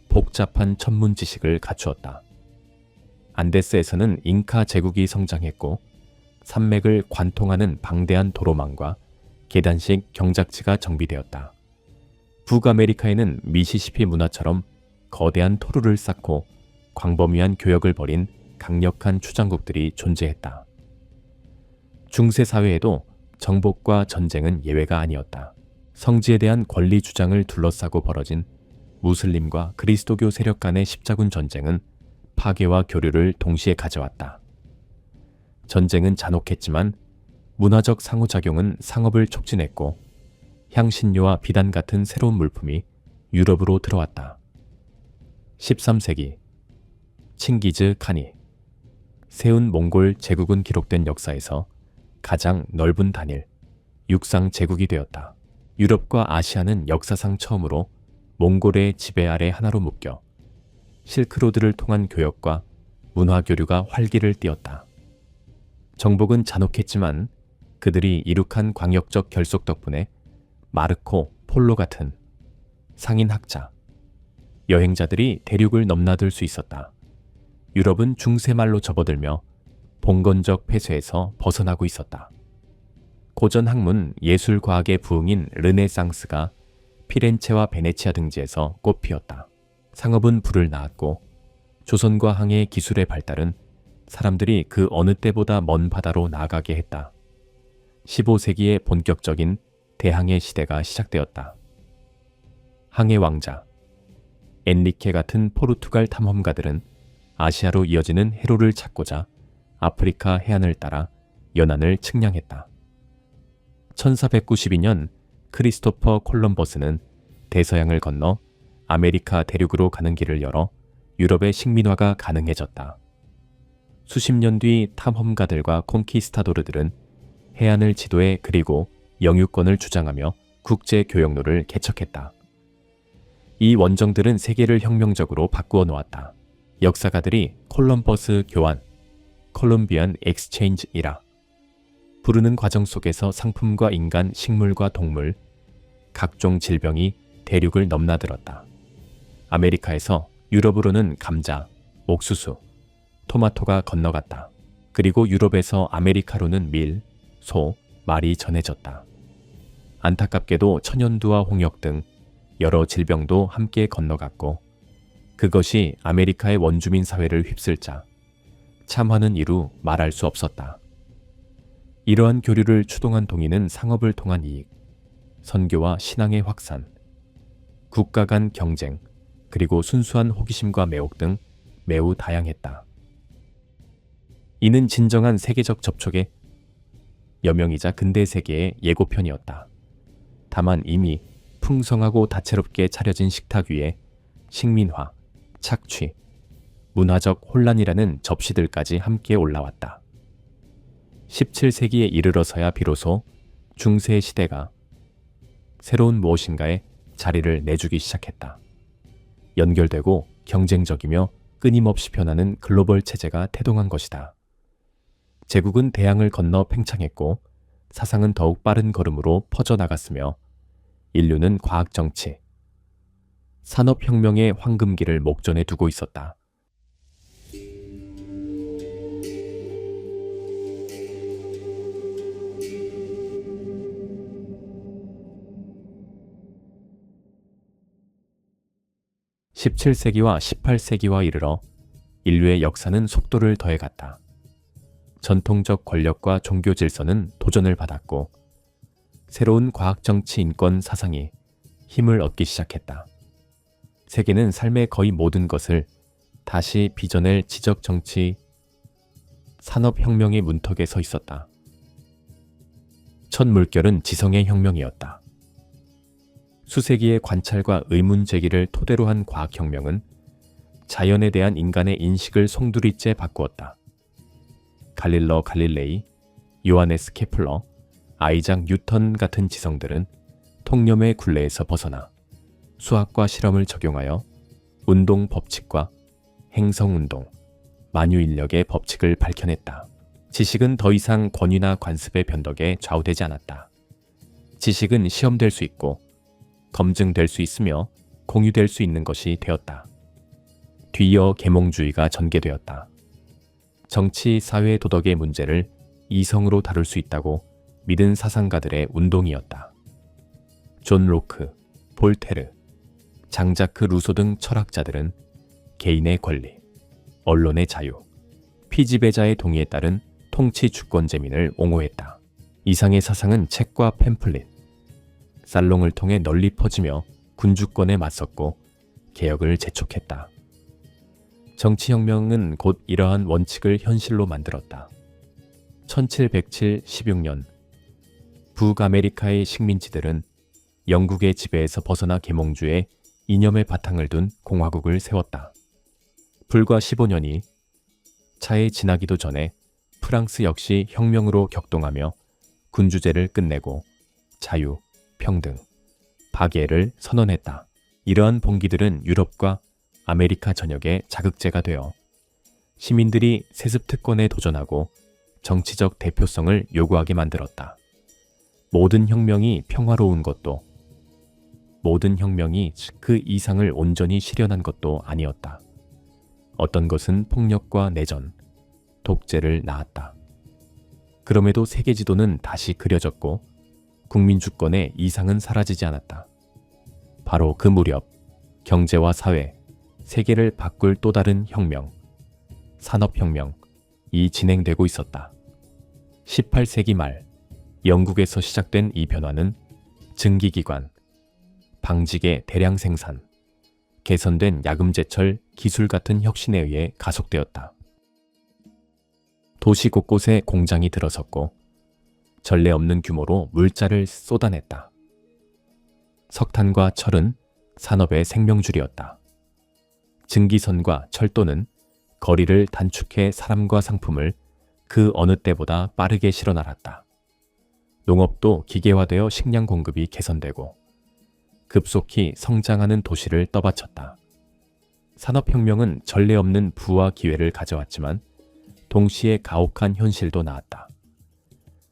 복잡한 천문 지식을 갖추었다. 안데스에서는 잉카 제국이 성장했고 산맥을 관통하는 방대한 도로망과 계단식 경작지가 정비되었다. 북아메리카에는 미시시피 문화처럼 거대한 토르를 쌓고 광범위한 교역을 벌인 강력한 추장국들이 존재했다. 중세 사회에도 정복과 전쟁은 예외가 아니었다. 성지에 대한 권리 주장을 둘러싸고 벌어진 무슬림과 그리스도교 세력 간의 십자군 전쟁은 파괴와 교류를 동시에 가져왔다. 전쟁은 잔혹했지만 문화적 상호작용은 상업을 촉진했고 향신료와 비단 같은 새로운 물품이 유럽으로 들어왔다. 13세기 칭기즈 칸이 세운 몽골 제국은 기록된 역사에서 가장 넓은 단일 육상 제국이 되었다. 유럽과 아시아는 역사상 처음으로 몽골의 지배 아래 하나로 묶여 실크로드를 통한 교역과 문화 교류가 활기를 띠었다. 정복은 잔혹했지만 그들이 이룩한 광역적 결속 덕분에 마르코 폴로 같은 상인 학자, 여행자들이 대륙을 넘나들 수 있었다. 유럽은 중세말로 접어들며 봉건적 폐쇄에서 벗어나고 있었다. 고전 학문, 예술 과학의 부흥인 르네상스가 피렌체와 베네치아 등지에서 꽃피었다. 상업은 불을 낳았고 조선과 항해의 기술의 발달은 사람들이 그 어느 때보다 먼 바다로 나아가게 했다. 15세기의 본격적인 대항해 시대가 시작되었다. 항해 왕자 엔리케 같은 포르투갈 탐험가들은 아시아로 이어지는 해로를 찾고자 아프리카 해안을 따라 연안을 측량했다. 1492년 크리스토퍼 콜럼버스는 대서양을 건너 아메리카 대륙으로 가는 길을 열어 유럽의 식민화가 가능해졌다. 수십 년 뒤 탐험가들과 콩키스타도르들은 해안을 지도에 그리고 영유권을 주장하며 국제 교역로를 개척했다. 이 원정들은 세계를 혁명적으로 바꾸어 놓았다. 역사가들이 콜럼버스 교환, 콜ум비안 엑스체인지이라 부르는 과정 속에서 상품과 인간, 식물과 동물, 각종 질병이 대륙을 넘나들었다. 아메리카에서 유럽으로는 감자, 옥수수, 토마토가 건너갔다. 그리고 유럽에서 아메리카로는 밀, 소, 말이 전해졌다. 안타깝게도 천연두와 홍역 등 여러 질병도 함께 건너갔고 그것이 아메리카의 원주민 사회를 휩쓸자 참화는 이루 말할 수 없었다. 이러한 교류를 추동한 동의는 상업을 통한 이익, 선교와 신앙의 확산, 국가 간 경쟁, 그리고 순수한 호기심과 매혹 등 매우 다양했다. 이는 진정한 세계적 접촉의 여명이자 근대 세계의 예고편이었다. 다만 이미 풍성하고 다채롭게 차려진 식탁 위에 식민화, 착취, 문화적 혼란이라는 접시들까지 함께 올라왔다. 17세기에 이르러서야 비로소 중세 시대가 새로운 무엇인가에 자리를 내주기 시작했다. 연결되고 경쟁적이며 끊임없이 변하는 글로벌 체제가 태동한 것이다. 제국은 대양을 건너 팽창했고 사상은 더욱 빠른 걸음으로 퍼져나갔으며 인류는 과학정치, 산업혁명의 황금기를 목전에 두고 있었다. (17세기와 18세기와) 이르러 인류의 역사는 속도를 더해갔다. 전통적 권력과 종교 질서는 도전을 받았고 새로운 과학정치 인권 사상이 힘을 얻기 시작했다. 세계는 삶의 거의 모든 것을 다시 빚어낼 지적정치, 산업혁명의 문턱에 서 있었다. 첫 물결은 지성의 혁명이었다. 수세기의 관찰과 의문 제기를 토대로 한 과학혁명은 자연에 대한 인간의 인식을 송두리째 바꾸었다. 갈릴러 갈릴레이, 요하네스 케플러, 아이작 뉴턴 같은 지성들은 통념의 굴레에서 벗어나 수학과 실험을 적용하여 운동 법칙과 행성운동, 만유인력의 법칙을 밝혀냈다. 지식은 더 이상 권위나 관습의 변덕에 좌우되지 않았다. 지식은 시험될 수 있고 검증될 수 있으며 공유될 수 있는 것이 되었다. 뒤이어 계몽주의가 전개되었다. 정치, 사회, 도덕의 문제를 이성으로 다룰 수 있다고 믿은 사상가들의 운동이었다. 존 로크, 볼테르, 장자크 루소 등 철학자들은 개인의 권리, 언론의 자유, 피지배자의 동의에 따른 통치 주권제민을 옹호했다. 이상의 사상은 책과 팸플릿, 살롱을 통해 널리 퍼지며 군주권에 맞섰고 개혁을 재촉했다. 정치혁명은 곧 이러한 원칙을 현실로 만들었다. 1716년 북아메리카의 식민지들은 영국의 지배에서 벗어나 계몽주의 이념의 바탕을 둔 공화국을 세웠다. 불과 15년이 차에 지나기도 전에 프랑스 역시 혁명으로 격동하며 군주제를 끝내고 자유, 평등, 박애를 선언했다. 이러한 봉기들은 유럽과 아메리카 전역에 자극제가 되어 시민들이 세습 특권에 도전하고 정치적 대표성을 요구하게 만들었다. 모든 혁명이 평화로운 것도, 모든 혁명이 그 이상을 온전히 실현한 것도 아니었다. 어떤 것은 폭력과 내전, 독재를 낳았다. 그럼에도 세계 지도는 다시 그려졌고 국민 주권의 이상은 사라지지 않았다. 바로 그 무렵 경제와 사회, 세계를 바꿀 또 다른 혁명, 산업혁명이 진행되고 있었다. 18세기 말 영국에서 시작된 이 변화는 증기기관, 방직의 대량 생산, 개선된 야금제철 기술 같은 혁신에 의해 가속되었다. 도시 곳곳에 공장이 들어섰고 전례 없는 규모로 물자를 쏟아냈다. 석탄과 철은 산업의 생명줄이었다. 증기선과 철도는 거리를 단축해 사람과 상품을 그 어느 때보다 빠르게 실어 날았다. 농업도 기계화되어 식량 공급이 개선되고 급속히 성장하는 도시를 떠받쳤다. 산업혁명은 전례 없는 부와 기회를 가져왔지만 동시에 가혹한 현실도 나왔다.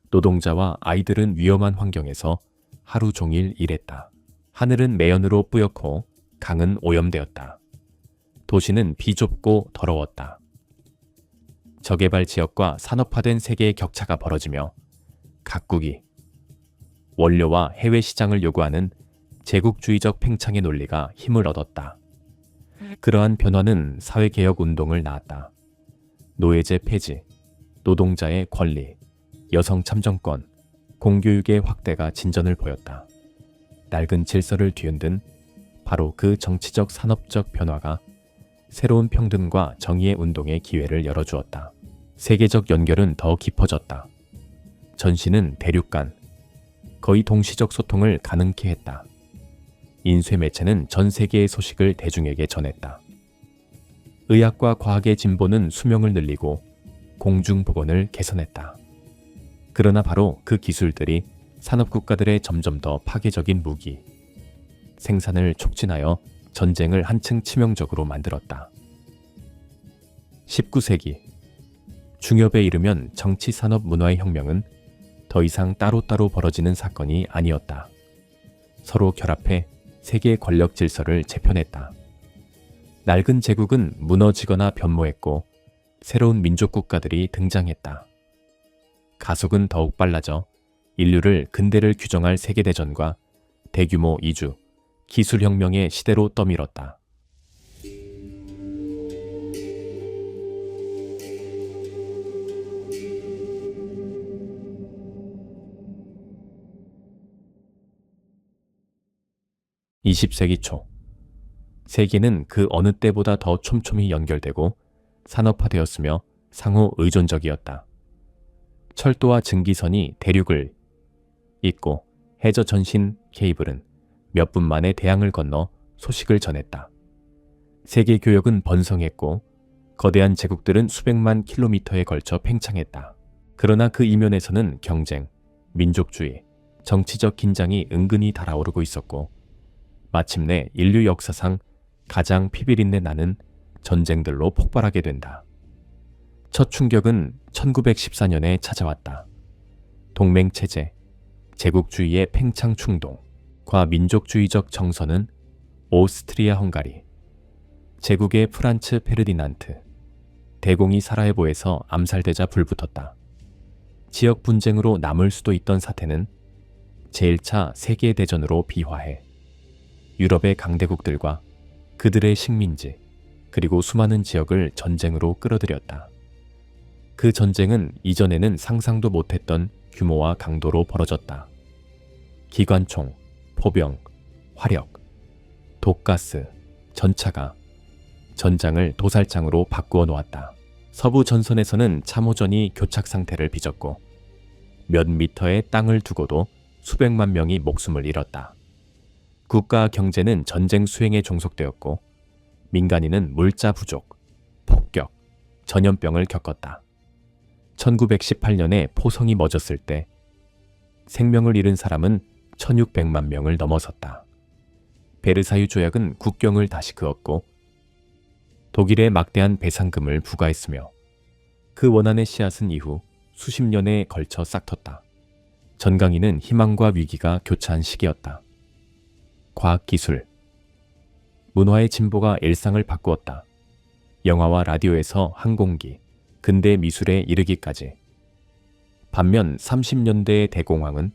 노동자와 아이들은 위험한 환경에서 하루 종일 일했다. 하늘은 매연으로 뿌옇고 강은 오염되었다. 도시는 비좁고 더러웠다. 저개발 지역과 산업화된 세계의 격차가 벌어지며 각국이 원료와 해외 시장을 요구하는 제국주의적 팽창의 논리가 힘을 얻었다. 그러한 변화는 사회개혁 운동을 낳았다. 노예제 폐지, 노동자의 권리, 여성 참정권, 공교육의 확대가 진전을 보였다. 낡은 질서를 뒤흔든 바로 그 정치적 산업적 변화가 새로운 평등과 정의의 운동의 기회를 열어주었다. 세계적 연결은 더 깊어졌다. 전시는 대륙 간 거의 동시적 소통을 가능케 했다. 인쇄 매체는 전 세계의 소식을 대중에게 전했다. 의학과 과학의 진보는 수명을 늘리고 공중보건을 개선했다. 그러나 바로 그 기술들이 산업국가들의 점점 더 파괴적인 무기, 생산을 촉진하여 전쟁을 한층 치명적으로 만들었다. 19세기 중엽에 이르면 정치, 산업, 문화의 혁명은 더 이상 따로따로 벌어지는 사건이 아니었다. 서로 결합해 세계의 권력 질서를 재편했다. 낡은 제국은 무너지거나 변모했고 새로운 민족 국가들이 등장했다. 가속은 더욱 빨라져 인류를 근대를 규정할 세계대전과 대규모 이주, 기술혁명의 시대로 떠밀었다. (20세기) 초 세계는 그 어느 때보다 더 촘촘히 연결되고 산업화되었으며 상호 의존적이었다. 철도와 증기선이 대륙을 잇고 해저 전신 케이블은 몇 분 만에 대양을 건너 소식을 전했다. 세계 교역은 번성했고 거대한 제국들은 수백만 킬로미터에 걸쳐 팽창했다. 그러나 그 이면에서는 경쟁, 민족주의, 정치적 긴장이 은근히 달아오르고 있었고 마침내 인류 역사상 가장 피비린내 나는 전쟁들로 폭발하게 된다. 첫 충격은 1914년에 찾아왔다. 동맹체제, 제국주의의 팽창 충동, 과민족주의적 정서는 오스트리아 헝가리, 제국의 프란츠 페르디난트, 대공이 사라예보에서 암살되자 불붙었다. 지역 분쟁으로 남을 수도 있던 사태는 제1차 세계대전으로 비화해 유럽의 강대국들과 그들의 식민지, 그리고 수많은 지역을 전쟁으로 끌어들였다. 그 전쟁은 이전에는 상상도 못했던 규모와 강도로 벌어졌다. 기관총, 포병, 화력, 독가스, 전차가 전장을 도살장으로 바꾸어 놓았다. 서부 전선에서는 참호전이 교착 상태를 빚었고 몇 미터의 땅을 두고도 수백만 명이 목숨을 잃었다. 국가 경제는 전쟁 수행에 종속되었고 민간인은 물자 부족, 전염병을 겪었다. 1918년에 포성이 멎었을 때 생명을 잃은 사람은 1600만 명을 넘어섰다. 베르사유 조약은 국경을 다시 그었고 독일에 막대한 배상금을 부과했으며 그 원한의 씨앗은 이후 수십 년에 걸쳐 싹텄다. 전강이는 희망과 위기가 교차한 시기였다. 과학기술, 문화의 진보가 일상을 바꾸었다. 영화와 라디오에서 항공기, 근대 미술에 이르기까지. 반면 30년대의 대공황은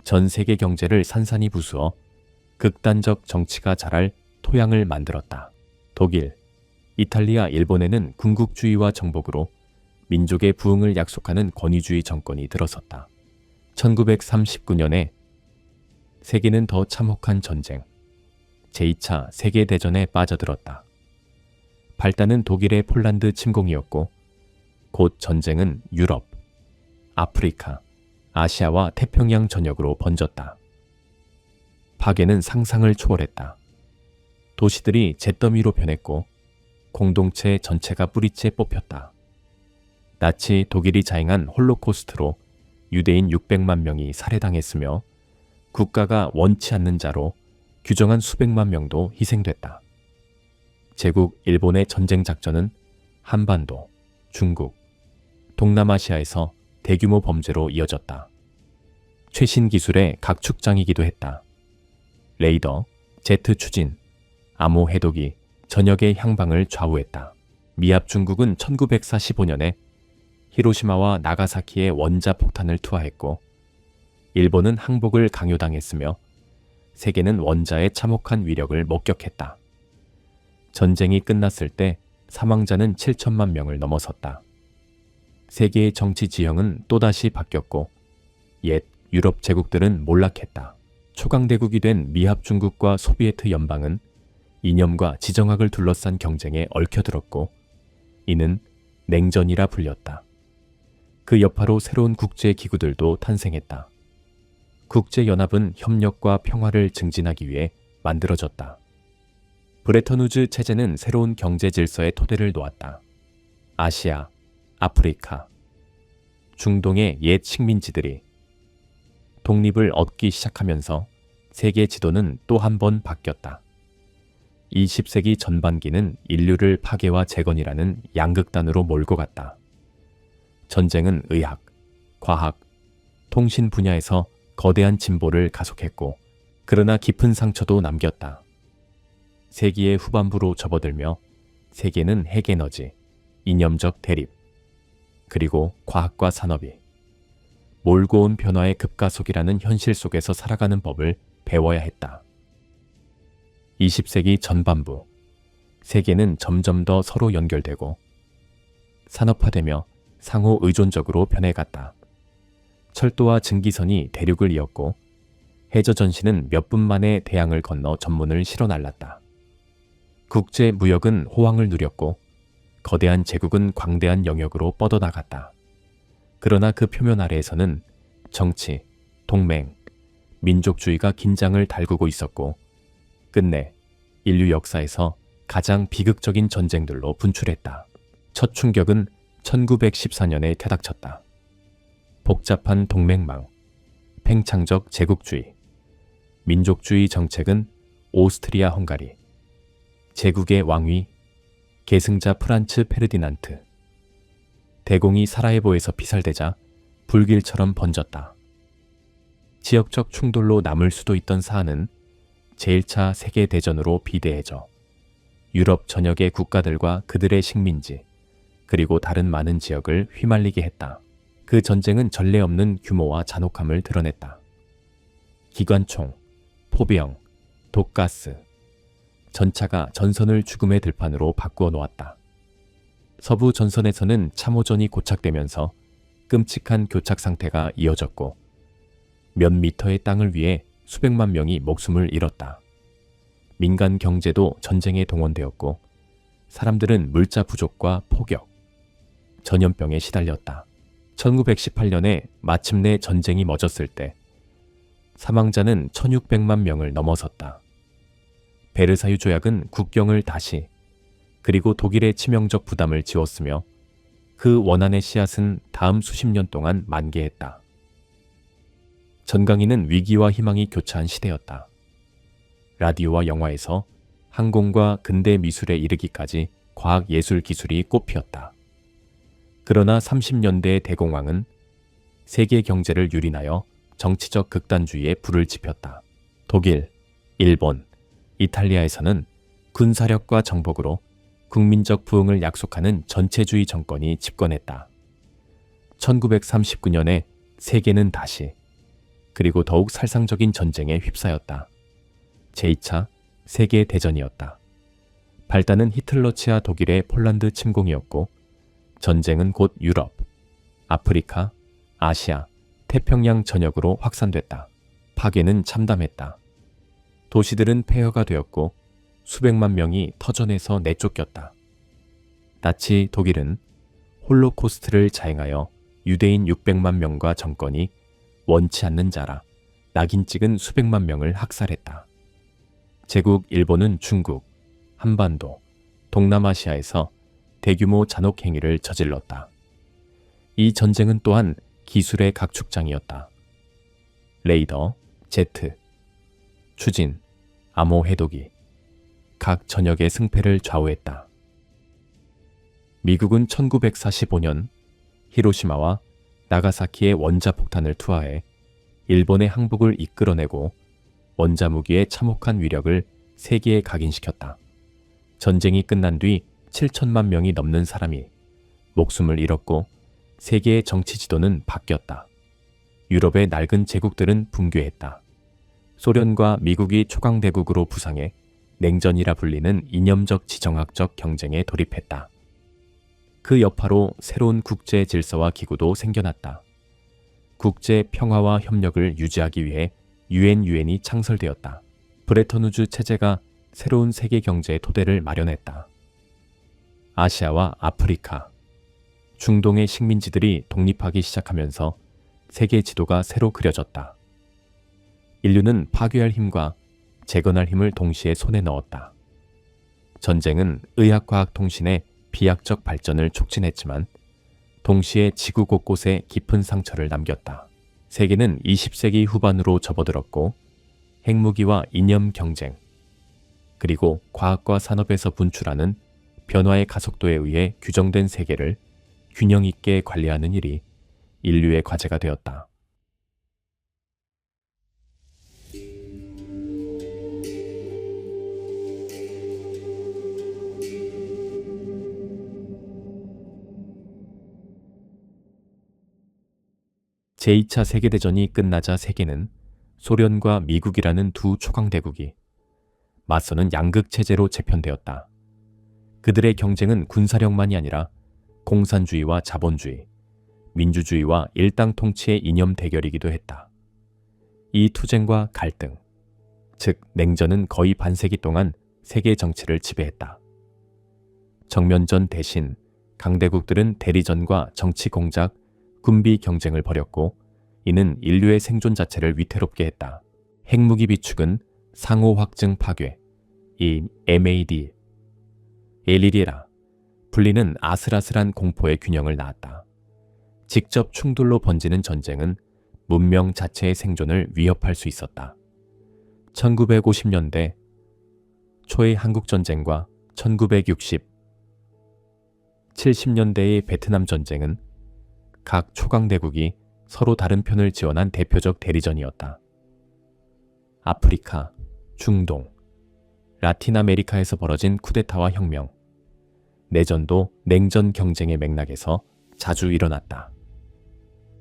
전 세계 경제를 산산이 부수어 극단적 정치가 자랄 토양을 만들었다. 독일, 이탈리아, 일본에는 군국주의와 정복으로 민족의 부흥을 약속하는 권위주의 정권이 들어섰다. 1939년에 세계는 더 참혹한 전쟁, 제2차 세계대전에 빠져들었다. 발단은 독일의 폴란드 침공이었고 곧 전쟁은 유럽, 아프리카, 아시아와 태평양 전역으로 번졌다. 파괴는 상상을 초월했다. 도시들이 잿더미로 변했고 공동체 전체가 뿌리째 뽑혔다. 나치 독일이 자행한 홀로코스트로 유대인 600만 명이 살해당했으며 국가가 원치 않는 자로 규정한 수백만 명도 희생됐다. 제국 일본의 전쟁 작전은 한반도, 중국, 동남아시아에서 대규모 범죄로 이어졌다. 최신 기술의 각축장이기도 했다. 레이더, 제트 추진, 암호 해독이 전역의 향방을 좌우했다. 미합 중국은 1945년에 히로시마와 나가사키에 원자폭탄을 투하했고 일본은 항복을 강요당했으며 세계는 원자의 참혹한 위력을 목격했다. 전쟁이 끝났을 때 사망자는 7천만 명을 넘어섰다. 세계의 정치 지형은 또다시 바뀌었고 옛 유럽 제국들은 몰락했다. 초강대국이 된 미합 중국과 소비에트 연방은 이념과 지정학을 둘러싼 경쟁에 얽혀들었고 이는 냉전이라 불렸다. 그 여파로 새로운 국제기구들도 탄생했다. 국제연합은 협력과 평화를 증진하기 위해 만들어졌다. 브레턴우즈 체제는 새로운 경제 질서의 토대를 놓았다. 아시아, 아프리카, 중동의 옛 식민지들이 독립을 얻기 시작하면서 세계 지도는 또 한 번 바뀌었다. 20세기 전반기는 인류를 파괴와 재건이라는 양극단으로 몰고 갔다. 전쟁은 의학, 과학, 통신 분야에서 거대한 진보를 가속했고 그러나 깊은 상처도 남겼다. 세기의 후반부로 접어들며 세계는 핵에너지, 이념적 대립, 그리고 과학과 산업이 몰고 온 변화의 급가속이라는 현실 속에서 살아가는 법을 배워야 했다. 20세기 전반부, 세계는 점점 더 서로 연결되고 산업화되며 상호 의존적으로 변해갔다. 철도와 증기선이 대륙을 이었고 해저전시는 몇 분 만에 대양을 건너 전문을 실어 날랐다. 국제 무역은 호황을 누렸고 거대한 제국은 광대한 영역으로 뻗어나갔다. 그러나 그 표면 아래에서는 정치, 동맹, 민족주의가 긴장을 달구고 있었고 끝내 인류 역사에서 가장 비극적인 전쟁들로 분출했다. 첫 충격은 1914년에 태닥쳤다. 복잡한 동맹망, 팽창적 제국주의, 민족주의 정책은 오스트리아 헝가리, 제국의 왕위, 계승자 프란츠 페르디난트, 대공이 사라예보에서 피살되자 불길처럼 번졌다. 지역적 충돌로 남을 수도 있던 사안은 제1차 세계대전으로 비대해져 유럽 전역의 국가들과 그들의 식민지, 그리고 다른 많은 지역을 휘말리게 했다. 그 전쟁은 전례 없는 규모와 잔혹함을 드러냈다. 기관총, 포병, 독가스, 전차가 전선을 죽음의 들판으로 바꾸어 놓았다. 서부 전선에서는 참호전이 고착되면서 끔찍한 교착 상태가 이어졌고 몇 미터의 땅을 위해 수백만 명이 목숨을 잃었다. 민간 경제도 전쟁에 동원되었고 사람들은 물자 부족과 폭격, 전염병에 시달렸다. 1918년에 마침내 전쟁이 멎었을 때 사망자는 1600만 명을 넘어섰다. 베르사유 조약은 국경을 다시 그리고 독일의 치명적 부담을 지웠으며 그 원한의 씨앗은 다음 수십 년 동안 만개했다. 전강이는 위기와 희망이 교차한 시대였다. 라디오와 영화에서 항공과 근대 미술에 이르기까지 과학 예술 기술이 꽃피었다. 그러나 30년대의 대공황은 세계 경제를 유린하여 정치적 극단주의에 불을 지폈다. 독일, 일본, 이탈리아에서는 군사력과 정복으로 국민적 부흥을 약속하는 전체주의 정권이 집권했다. 1939년에 세계는 다시, 그리고 더욱 살상적인 전쟁에 휩싸였다. 제2차 세계대전이었다. 발단은 히틀러 치하 독일의 폴란드 침공이었고, 전쟁은 곧 유럽, 아프리카, 아시아, 태평양 전역으로 확산됐다. 파괴는 참담했다. 도시들은 폐허가 되었고 수백만 명이 터전에서 내쫓겼다. 나치 독일은 홀로코스트를 자행하여 유대인 600만 명과 정권이 원치 않는 자라 낙인 찍은 수백만 명을 학살했다. 제국 일본은 중국, 한반도, 동남아시아에서 대규모 잔혹 행위를 저질렀다. 이 전쟁은 또한 기술의 각축장이었다. 레이더, 제트, 추진, 암호 해독이 각 전역의 승패를 좌우했다. 미국은 1945년 히로시마와 나가사키의 원자폭탄을 투하해 일본의 항복을 이끌어내고 원자무기의 참혹한 위력을 세계에 각인시켰다. 전쟁이 끝난 뒤 7천만 명이 넘는 사람이 목숨을 잃었고 세계의 정치 지도는 바뀌었다. 유럽의 낡은 제국들은 붕괴했다. 소련과 미국이 초강대국으로 부상해 냉전이라 불리는 이념적 지정학적 경쟁에 돌입했다. 그 여파로 새로운 국제 질서와 기구도 생겨났다. 국제 평화와 협력을 유지하기 위해 유엔이 창설되었다. 브레턴우즈 체제가 새로운 세계 경제의 토대를 마련했다. 아시아와 아프리카, 중동의 식민지들이 독립하기 시작하면서 세계 지도가 새로 그려졌다. 인류는 파괴할 힘과 재건할 힘을 동시에 손에 넣었다. 전쟁은 의학과학 통신의 비약적 발전을 촉진했지만 동시에 지구 곳곳에 깊은 상처를 남겼다. 세계는 20세기 후반으로 접어들었고 핵무기와 이념 경쟁, 그리고 과학과 산업에서 분출하는 변화의 가속도에 의해 규정된 세계를 균형 있게 관리하는 일이 인류의 과제가 되었다. 제2차 세계대전이 끝나자 세계는 소련과 미국이라는 두 초강대국이 맞서는 양극체제로 재편되었다. 그들의 경쟁은 군사력만이 아니라 공산주의와 자본주의, 민주주의와 일당 통치의 이념 대결이기도 했다. 이 투쟁과 갈등, 즉 냉전은 거의 반세기 동안 세계 정치를 지배했다. 정면전 대신 강대국들은 대리전과 정치 공작, 군비 경쟁을 벌였고 이는 인류의 생존 자체를 위태롭게 했다. 핵무기 비축은 상호 확증 파괴, 이 MAD, 엘리리라, 분리는 아슬아슬한 공포의 균형을 낳았다. 직접 충돌로 번지는 전쟁은 문명 자체의 생존을 위협할 수 있었다. 1950년대 초의 한국전쟁과 1960, 70년대의 베트남 전쟁은 각 초강대국이 서로 다른 편을 지원한 대표적 대리전이었다. 아프리카, 중동, 라틴 아메리카에서 벌어진 쿠데타와 혁명, 내전도 냉전 경쟁의 맥락에서 자주 일어났다.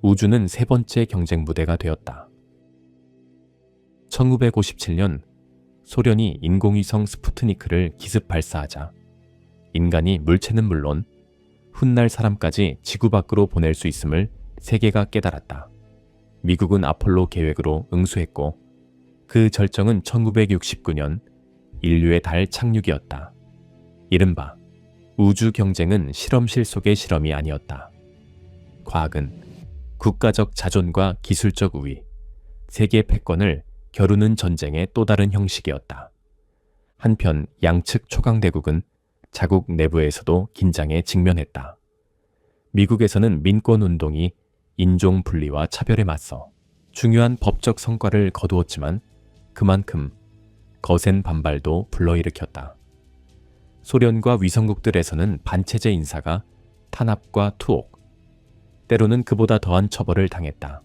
우주는 세 번째 경쟁 무대가 되었다. 1957년 소련이 인공위성 스푸트니크를 기습 발사하자 인간이 물체는 물론 훗날 사람까지 지구 밖으로 보낼 수 있음을 세계가 깨달았다. 미국은 아폴로 계획으로 응수했고 그 절정은 1969년 인류의 달 착륙이었다. 이른바 우주 경쟁은 실험실 속의 실험이 아니었다. 과학은 국가적 자존과 기술적 우위, 세계 패권을 겨루는 전쟁의 또 다른 형식이었다. 한편 양측 초강대국은 자국 내부에서도 긴장에 직면했다. 미국에서는 민권운동이 인종 분리와 차별에 맞서 중요한 법적 성과를 거두었지만 그만큼 거센 반발도 불러일으켰다. 소련과 위성국들에서는 반체제 인사가 탄압과 투옥, 때로는 그보다 더한 처벌을 당했다.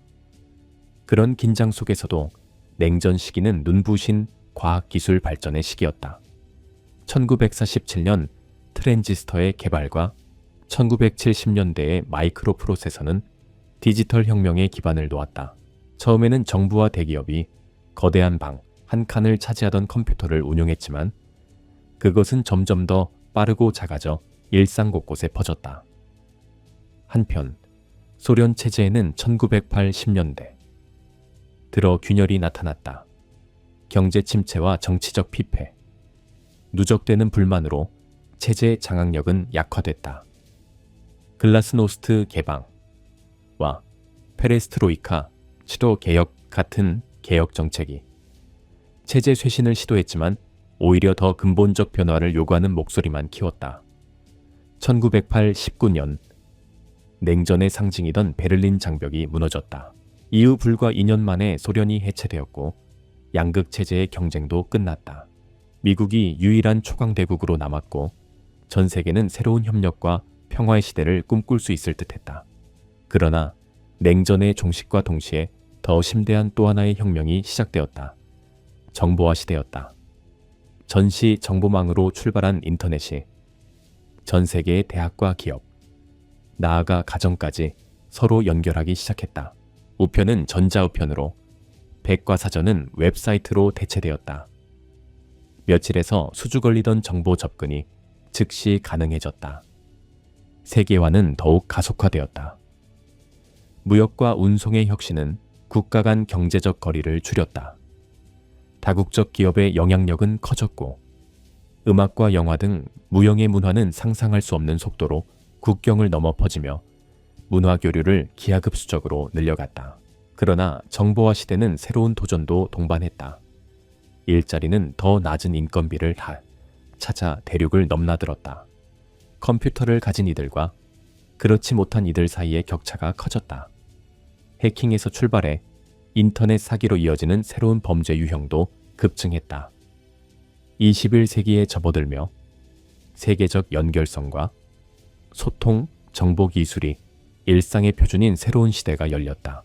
그런 긴장 속에서도 냉전 시기는 눈부신 과학기술 발전의 시기였다. 1947년 트랜지스터의 개발과 1970년대의 마이크로 프로세서는 디지털 혁명의 기반을 놓았다. 처음에는 정부와 대기업이 거대한 방 한 칸을 차지하던 컴퓨터를 운용했지만 그것은 점점 더 빠르고 작아져 일상 곳곳에 퍼졌다. 한편 소련 체제에는 1980년대 들어 균열이 나타났다. 경제 침체와 정치적 피폐, 누적되는 불만으로 체제의 장악력은 약화됐다. 글라스노스트 개방과 페레스트로이카, 치료 개혁 같은 개혁 정책이 체제 쇄신을 시도했지만 오히려 더 근본적 변화를 요구하는 목소리만 키웠다. 1989년 냉전의 상징이던 베를린 장벽이 무너졌다. 이후 불과 2년 만에 소련이 해체되었고 양극 체제의 경쟁도 끝났다. 미국이 유일한 초강대국으로 남았고 전 세계는 새로운 협력과 평화의 시대를 꿈꿀 수 있을 듯했다. 그러나 냉전의 종식과 동시에 더 심대한 또 하나의 혁명이 시작되었다. 정보화 시대였다. 전시 정보망으로 출발한 인터넷이 전 세계의 대학과 기업, 나아가 가정까지 서로 연결하기 시작했다. 우편은 전자우편으로, 백과사전은 웹사이트로 대체되었다. 며칠에서 수주 걸리던 정보 접근이 즉시 가능해졌다. 세계화는 더욱 가속화되었다. 무역과 운송의 혁신은 국가 간 경제적 거리를 줄였다. 다국적 기업의 영향력은 커졌고 음악과 영화 등 무형의 문화는 상상할 수 없는 속도로 국경을 넘어 퍼지며 문화 교류를 기하급수적으로 늘려갔다. 그러나 정보화 시대는 새로운 도전도 동반했다. 일자리는 더 낮은 인건비를 찾아 대륙을 넘나들었다. 컴퓨터를 가진 이들과 그렇지 못한 이들 사이의 격차가 커졌다. 해킹에서 출발해 인터넷 사기로 이어지는 새로운 범죄 유형도 급증했다. 21세기에 접어들며 세계적 연결성과 소통, 정보 기술이 일상의 표준인 새로운 시대가 열렸다.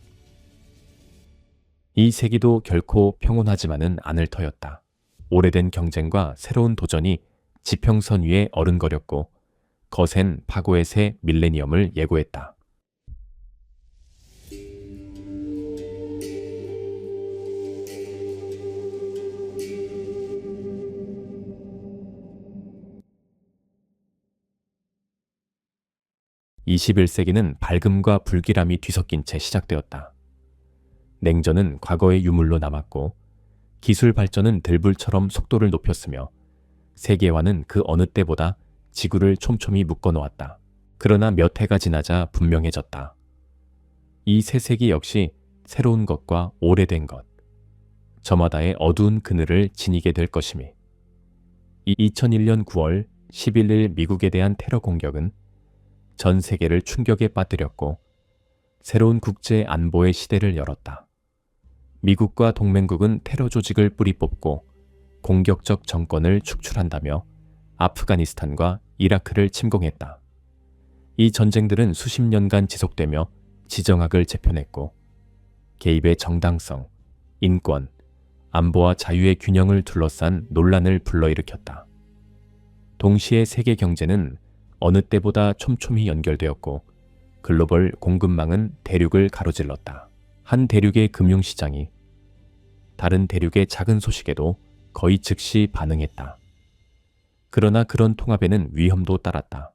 이 세기도 결코 평온하지만은 않을 터였다. 오래된 경쟁과 새로운 도전이 지평선 위에 어른거렸고 거센 파고의 새 밀레니엄을 예고했다. (21세기는) 밝음과 불길함이 뒤섞인 채 시작되었다. 냉전은 과거의 유물로 남았고 기술 발전은 들불처럼 속도를 높였으며 세계화는 그 어느 때보다 지구를 촘촘히 묶어놓았다. 그러나 몇 해가 지나자 분명해졌다. 이 새 세기 역시 새로운 것과 오래된 것, 저마다의 어두운 그늘을 지니게 될 것이미. 이 2001년 9월 11일 미국에 대한 테러 공격은 전 세계를 충격에 빠뜨렸고 새로운 국제 안보의 시대를 열었다. 미국과 동맹국은 테러 조직을 뿌리 뽑고 공격적 정권을 축출한다며 아프가니스탄과 이라크를 침공했다. 이 전쟁들은 수십 년간 지속되며 지정학을 재편했고 개입의 정당성, 인권, 안보와 자유의 균형을 둘러싼 논란을 불러일으켰다. 동시에 세계 경제는 어느 때보다 촘촘히 연결되었고 글로벌 공급망은 대륙을 가로질렀다. 한 대륙의 금융시장이 다른 대륙의 작은 소식에도 거의 즉시 반응했다. 그러나 그런 통합에는 위험도 따랐다.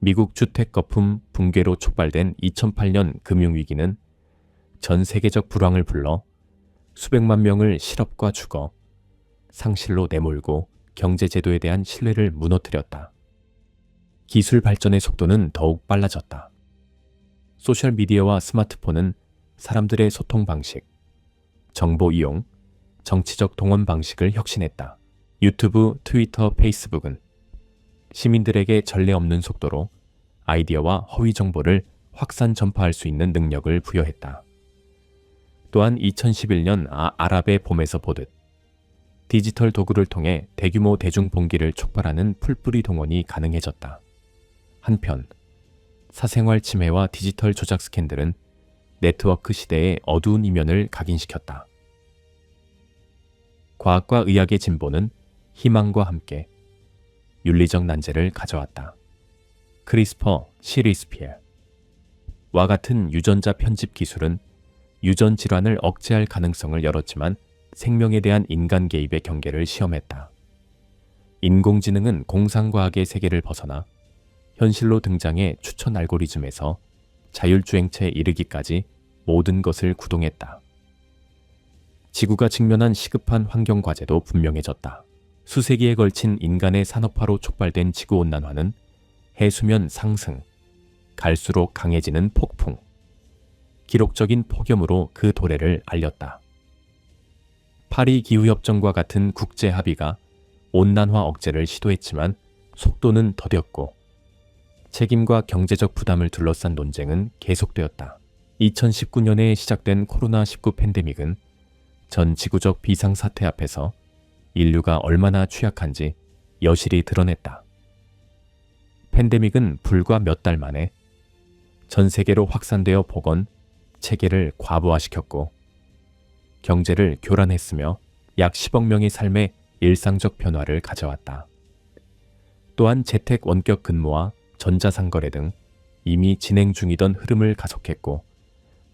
미국 주택 거품 붕괴로 촉발된 2008년 금융위기는 전 세계적 불황을 불러 수백만 명을 실업과 주거, 상실로 내몰고 경제제도에 대한 신뢰를 무너뜨렸다. 기술 발전의 속도는 더욱 빨라졌다. 소셜미디어와 스마트폰은 사람들의 소통 방식, 정보 이용, 정치적 동원 방식을 혁신했다. 유튜브, 트위터, 페이스북은 시민들에게 전례 없는 속도로 아이디어와 허위 정보를 확산 전파할 수 있는 능력을 부여했다. 또한 2011년 아랍의 봄에서 보듯 디지털 도구를 통해 대규모 대중봉기를 촉발하는 풀뿌리 동원이 가능해졌다. 한편 사생활 침해와 디지털 조작 스캔들은 네트워크 시대의 어두운 이면을 각인시켰다. 과학과 의학의 진보는 희망과 함께 윤리적 난제를 가져왔다. 크리스퍼, 시리스피엘 와 같은 유전자 편집 기술은 유전 질환을 억제할 가능성을 열었지만 생명에 대한 인간 개입의 경계를 시험했다. 인공지능은 공상과학의 세계를 벗어나 현실로 등장해 추천 알고리즘에서 자율주행체에 이르기까지 모든 것을 구동했다. 지구가 직면한 시급한 환경 과제도 분명해졌다. 수세기에 걸친 인간의 산업화로 촉발된 지구온난화는 해수면 상승, 갈수록 강해지는 폭풍, 기록적인 폭염으로 그 도래를 알렸다. 파리 기후협정과 같은 국제 합의가 온난화 억제를 시도했지만 속도는 더뎠고 책임과 경제적 부담을 둘러싼 논쟁은 계속되었다. 2019년에 시작된 코로나19 팬데믹은 전 지구적 비상사태 앞에서 인류가 얼마나 취약한지 여실히 드러냈다. 팬데믹은 불과 몇 달 만에 전 세계로 확산되어 보건, 체계를 과부하시켰고 경제를 교란했으며 약 10억 명의 삶에 일상적 변화를 가져왔다. 또한 재택 원격 근무와 전자상거래 등 이미 진행 중이던 흐름을 가속했고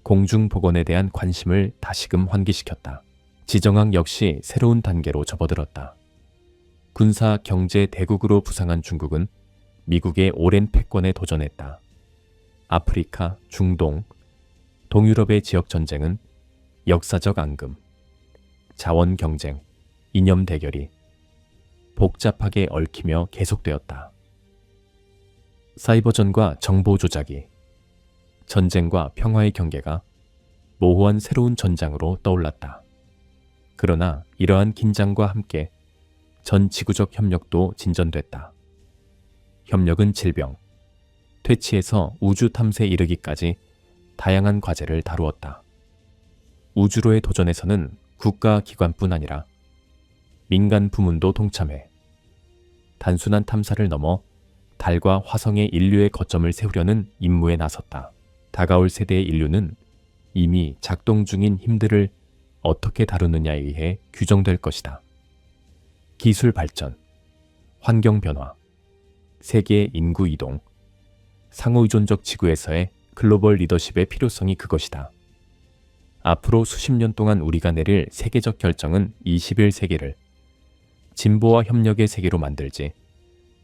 공중보건에 대한 관심을 다시금 환기시켰다. 지정학 역시 새로운 단계로 접어들었다. 군사 경제 대국으로 부상한 중국은 미국의 오랜 패권에 도전했다. 아프리카, 중동, 동유럽의 지역 전쟁은 역사적 앙금, 자원 경쟁, 이념 대결이 복잡하게 얽히며 계속되었다. 사이버전과 정보 조작이 전쟁과 평화의 경계가 모호한 새로운 전장으로 떠올랐다. 그러나 이러한 긴장과 함께 전 지구적 협력도 진전됐다. 협력은 질병, 퇴치에서 우주 탐사에 이르기까지 다양한 과제를 다루었다. 우주로의 도전에서는 국가 기관뿐 아니라 민간 부문도 동참해 단순한 탐사를 넘어 달과 화성의 인류의 거점을 세우려는 임무에 나섰다. 다가올 세대의 인류는 이미 작동 중인 힘들을 어떻게 다루느냐에 의해 규정될 것이다. 기술 발전, 환경 변화, 세계의 인구 이동, 상호의존적 지구에서의 글로벌 리더십의 필요성이 그것이다. 앞으로 수십 년 동안 우리가 내릴 세계적 결정은 21세기를 진보와 협력의 세계로 만들지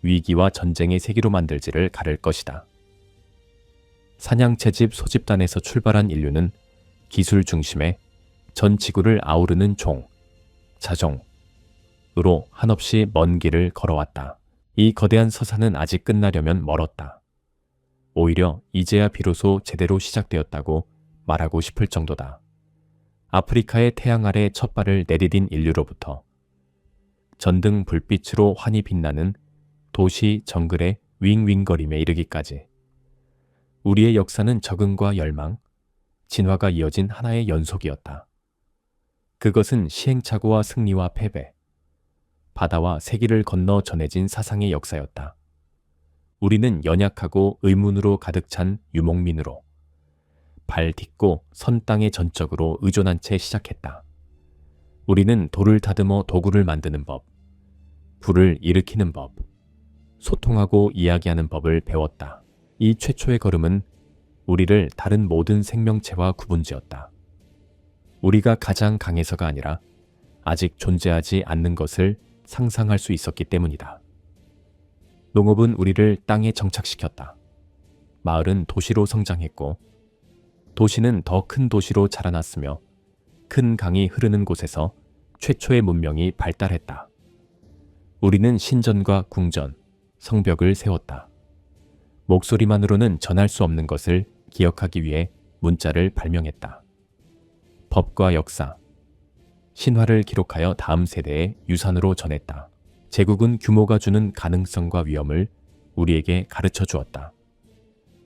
위기와 전쟁의 세계로 만들지를 가를 것이다. 사냥 채집 소집단에서 출발한 인류는 기술 중심의 전 지구를 아우르는 종, 자종으로 한없이 먼 길을 걸어왔다. 이 거대한 서사는 아직 끝나려면 멀었다. 오히려 이제야 비로소 제대로 시작되었다고 말하고 싶을 정도다. 아프리카의 태양 아래 첫 발을 내디딘 인류로부터 전등 불빛으로 환히 빛나는 도시 정글의 윙윙거림에 이르기까지 우리의 역사는 적응과 열망, 진화가 이어진 하나의 연속이었다. 그것은 시행착오와 승리와 패배, 바다와 세기를 건너 전해진 사상의 역사였다. 우리는 연약하고 의문으로 가득 찬 유목민으로 발 딛고 선 땅에 전적으로 의존한 채 시작했다. 우리는 돌을 다듬어 도구를 만드는 법, 불을 일으키는 법, 소통하고 이야기하는 법을 배웠다. 이 최초의 걸음은 우리를 다른 모든 생명체와 구분지었다. 우리가 가장 강해서가 아니라 아직 존재하지 않는 것을 상상할 수 있었기 때문이다. 농업은 우리를 땅에 정착시켰다. 마을은 도시로 성장했고 도시는 더 큰 도시로 자라났으며 큰 강이 흐르는 곳에서 최초의 문명이 발달했다. 우리는 신전과 궁전, 성벽을 세웠다. 목소리만으로는 전할 수 없는 것을 기억하기 위해 문자를 발명했다. 법과 역사, 신화를 기록하여 다음 세대에 유산으로 전했다. 제국은 규모가 주는 가능성과 위험을 우리에게 가르쳐 주었다.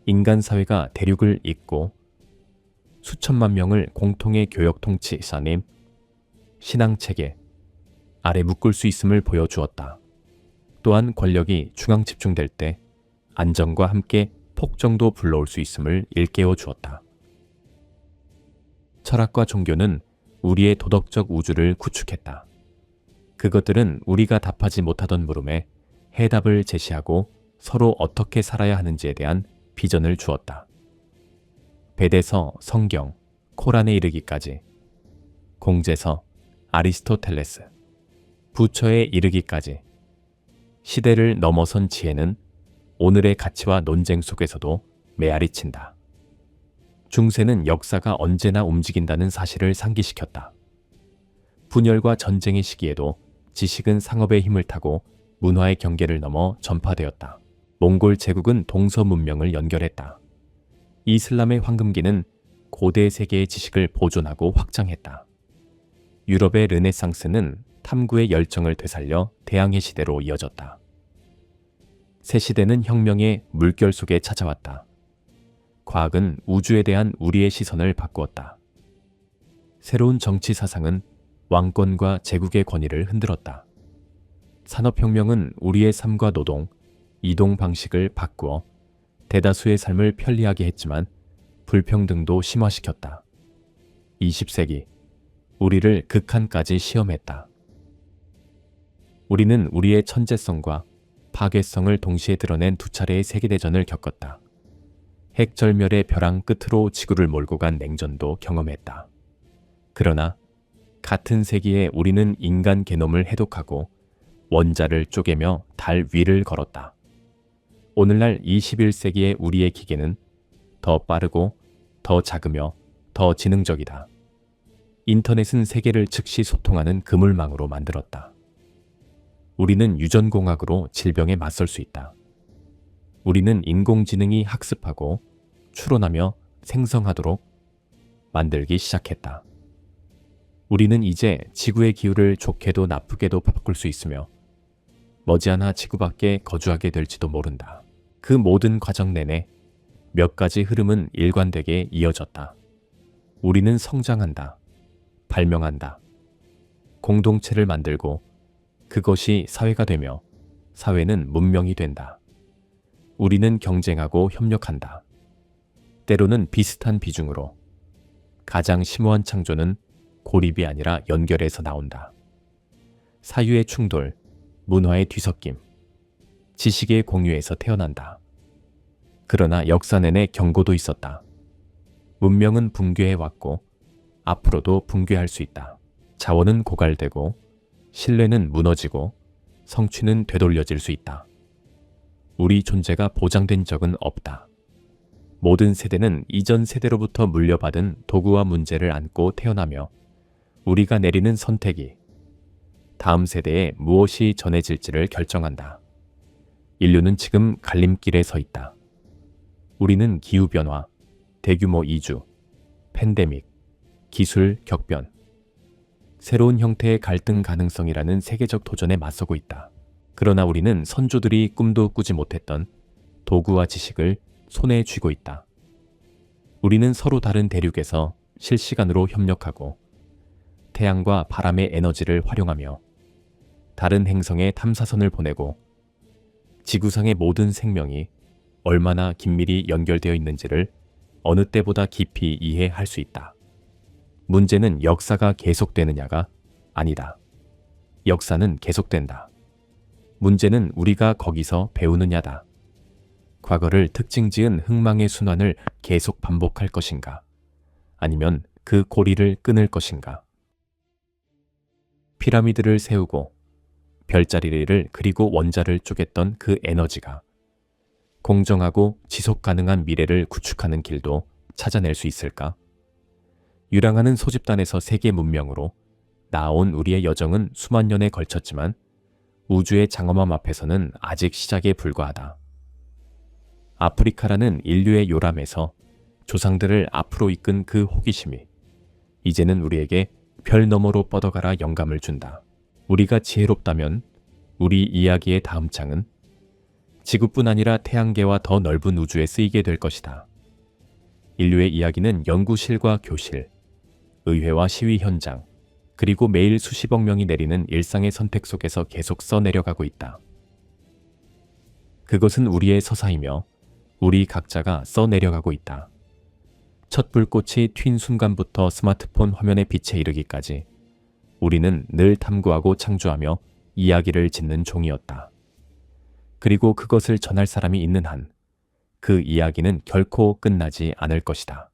인간 사회가 대륙을 잇고 수천만 명을 공통의 교역 통치 사님, 신앙체계 아래 묶을 수 있음을 보여주었다. 또한 권력이 중앙 집중될 때 안정과 함께 폭정도 불러올 수 있음을 일깨워 주었다. 철학과 종교는 우리의 도덕적 우주를 구축했다. 그것들은 우리가 답하지 못하던 물음에 해답을 제시하고 서로 어떻게 살아야 하는지에 대한 비전을 주었다. 베데서, 성경, 코란에 이르기까지, 공제서, 아리스토텔레스, 부처에 이르기까지 시대를 넘어선 지혜는 오늘의 가치와 논쟁 속에서도 메아리친다. 중세는 역사가 언제나 움직인다는 사실을 상기시켰다. 분열과 전쟁의 시기에도 지식은 상업의 힘을 타고 문화의 경계를 넘어 전파되었다. 몽골 제국은 동서 문명을 연결했다. 이슬람의 황금기는 고대 세계의 지식을 보존하고 확장했다. 유럽의 르네상스는 탐구의 열정을 되살려 대항해 시대로 이어졌다. 새 시대는 혁명의 물결 속에 찾아왔다. 과학은 우주에 대한 우리의 시선을 바꾸었다. 새로운 정치 사상은 왕권과 제국의 권위를 흔들었다. 산업혁명은 우리의 삶과 노동, 이동 방식을 바꾸어 대다수의 삶을 편리하게 했지만 불평등도 심화시켰다. 20세기, 우리를 극한까지 시험했다. 우리는 우리의 천재성과 파괴성을 동시에 드러낸 두 차례의 세계대전을 겪었다. 핵절멸의 벼랑 끝으로 지구를 몰고 간 냉전도 경험했다. 그러나 같은 세기에 우리는 인간 게놈을 해독하고 원자를 쪼개며 달 위를 걸었다. 오늘날 21세기의 우리의 기계는 더 빠르고 더 작으며 더 지능적이다. 인터넷은 세계를 즉시 소통하는 그물망으로 만들었다. 우리는 유전공학으로 질병에 맞설 수 있다. 우리는 인공지능이 학습하고 추론하며 생성하도록 만들기 시작했다. 우리는 이제 지구의 기후를 좋게도 나쁘게도 바꿀 수 있으며 머지않아 지구 밖에 거주하게 될지도 모른다. 그 모든 과정 내내 몇 가지 흐름은 일관되게 이어졌다. 우리는 성장한다. 발명한다. 공동체를 만들고 그것이 사회가 되며 사회는 문명이 된다. 우리는 경쟁하고 협력한다. 때로는 비슷한 비중으로. 가장 심오한 창조는 고립이 아니라 연결해서 나온다. 사유의 충돌, 문화의 뒤섞임, 지식의 공유에서 태어난다. 그러나 역사 내내 경고도 있었다. 문명은 붕괴해왔고 앞으로도 붕괴할 수 있다. 자원은 고갈되고 신뢰는 무너지고 성취는 되돌려질 수 있다. 우리 존재가 보장된 적은 없다. 모든 세대는 이전 세대로부터 물려받은 도구와 문제를 안고 태어나며 우리가 내리는 선택이 다음 세대에 무엇이 전해질지를 결정한다. 인류는 지금 갈림길에 서 있다. 우리는 기후변화, 대규모 이주, 팬데믹, 기술 격변, 새로운 형태의 갈등 가능성이라는 세계적 도전에 맞서고 있다. 그러나 우리는 선조들이 꿈도 꾸지 못했던 도구와 지식을 손에 쥐고 있다. 우리는 서로 다른 대륙에서 실시간으로 협력하고 태양과 바람의 에너지를 활용하며 다른 행성에 탐사선을 보내고 지구상의 모든 생명이 얼마나 긴밀히 연결되어 있는지를 어느 때보다 깊이 이해할 수 있다. 문제는 역사가 계속되느냐가 아니다. 역사는 계속된다. 문제는 우리가 거기서 배우느냐다. 과거를 특징 지은 흥망의 순환을 계속 반복할 것인가? 아니면 그 고리를 끊을 것인가? 피라미드를 세우고 별자리를 그리고 원자를 쪼갰던 그 에너지가 공정하고 지속 가능한 미래를 구축하는 길도 찾아낼 수 있을까? 유랑하는 소집단에서 세계 문명으로 나아온 우리의 여정은 수만 년에 걸쳤지만 우주의 장엄함 앞에서는 아직 시작에 불과하다. 아프리카라는 인류의 요람에서 조상들을 앞으로 이끈 그 호기심이 이제는 우리에게 별 너머로 뻗어가라 영감을 준다. 우리가 지혜롭다면 우리 이야기의 다음 장은 지구뿐 아니라 태양계와 더 넓은 우주에 쓰이게 될 것이다. 인류의 이야기는 연구실과 교실, 의회와 시위 현장, 그리고 매일 수십억 명이 내리는 일상의 선택 속에서 계속 써내려가고 있다. 그것은 우리의 서사이며 우리 각자가 써내려가고 있다. 첫 불꽃이 튄 순간부터 스마트폰 화면의 빛에 이르기까지 우리는 늘 탐구하고 창조하며 이야기를 짓는 종이었다. 그리고 그것을 전할 사람이 있는 한 그 이야기는 결코 끝나지 않을 것이다.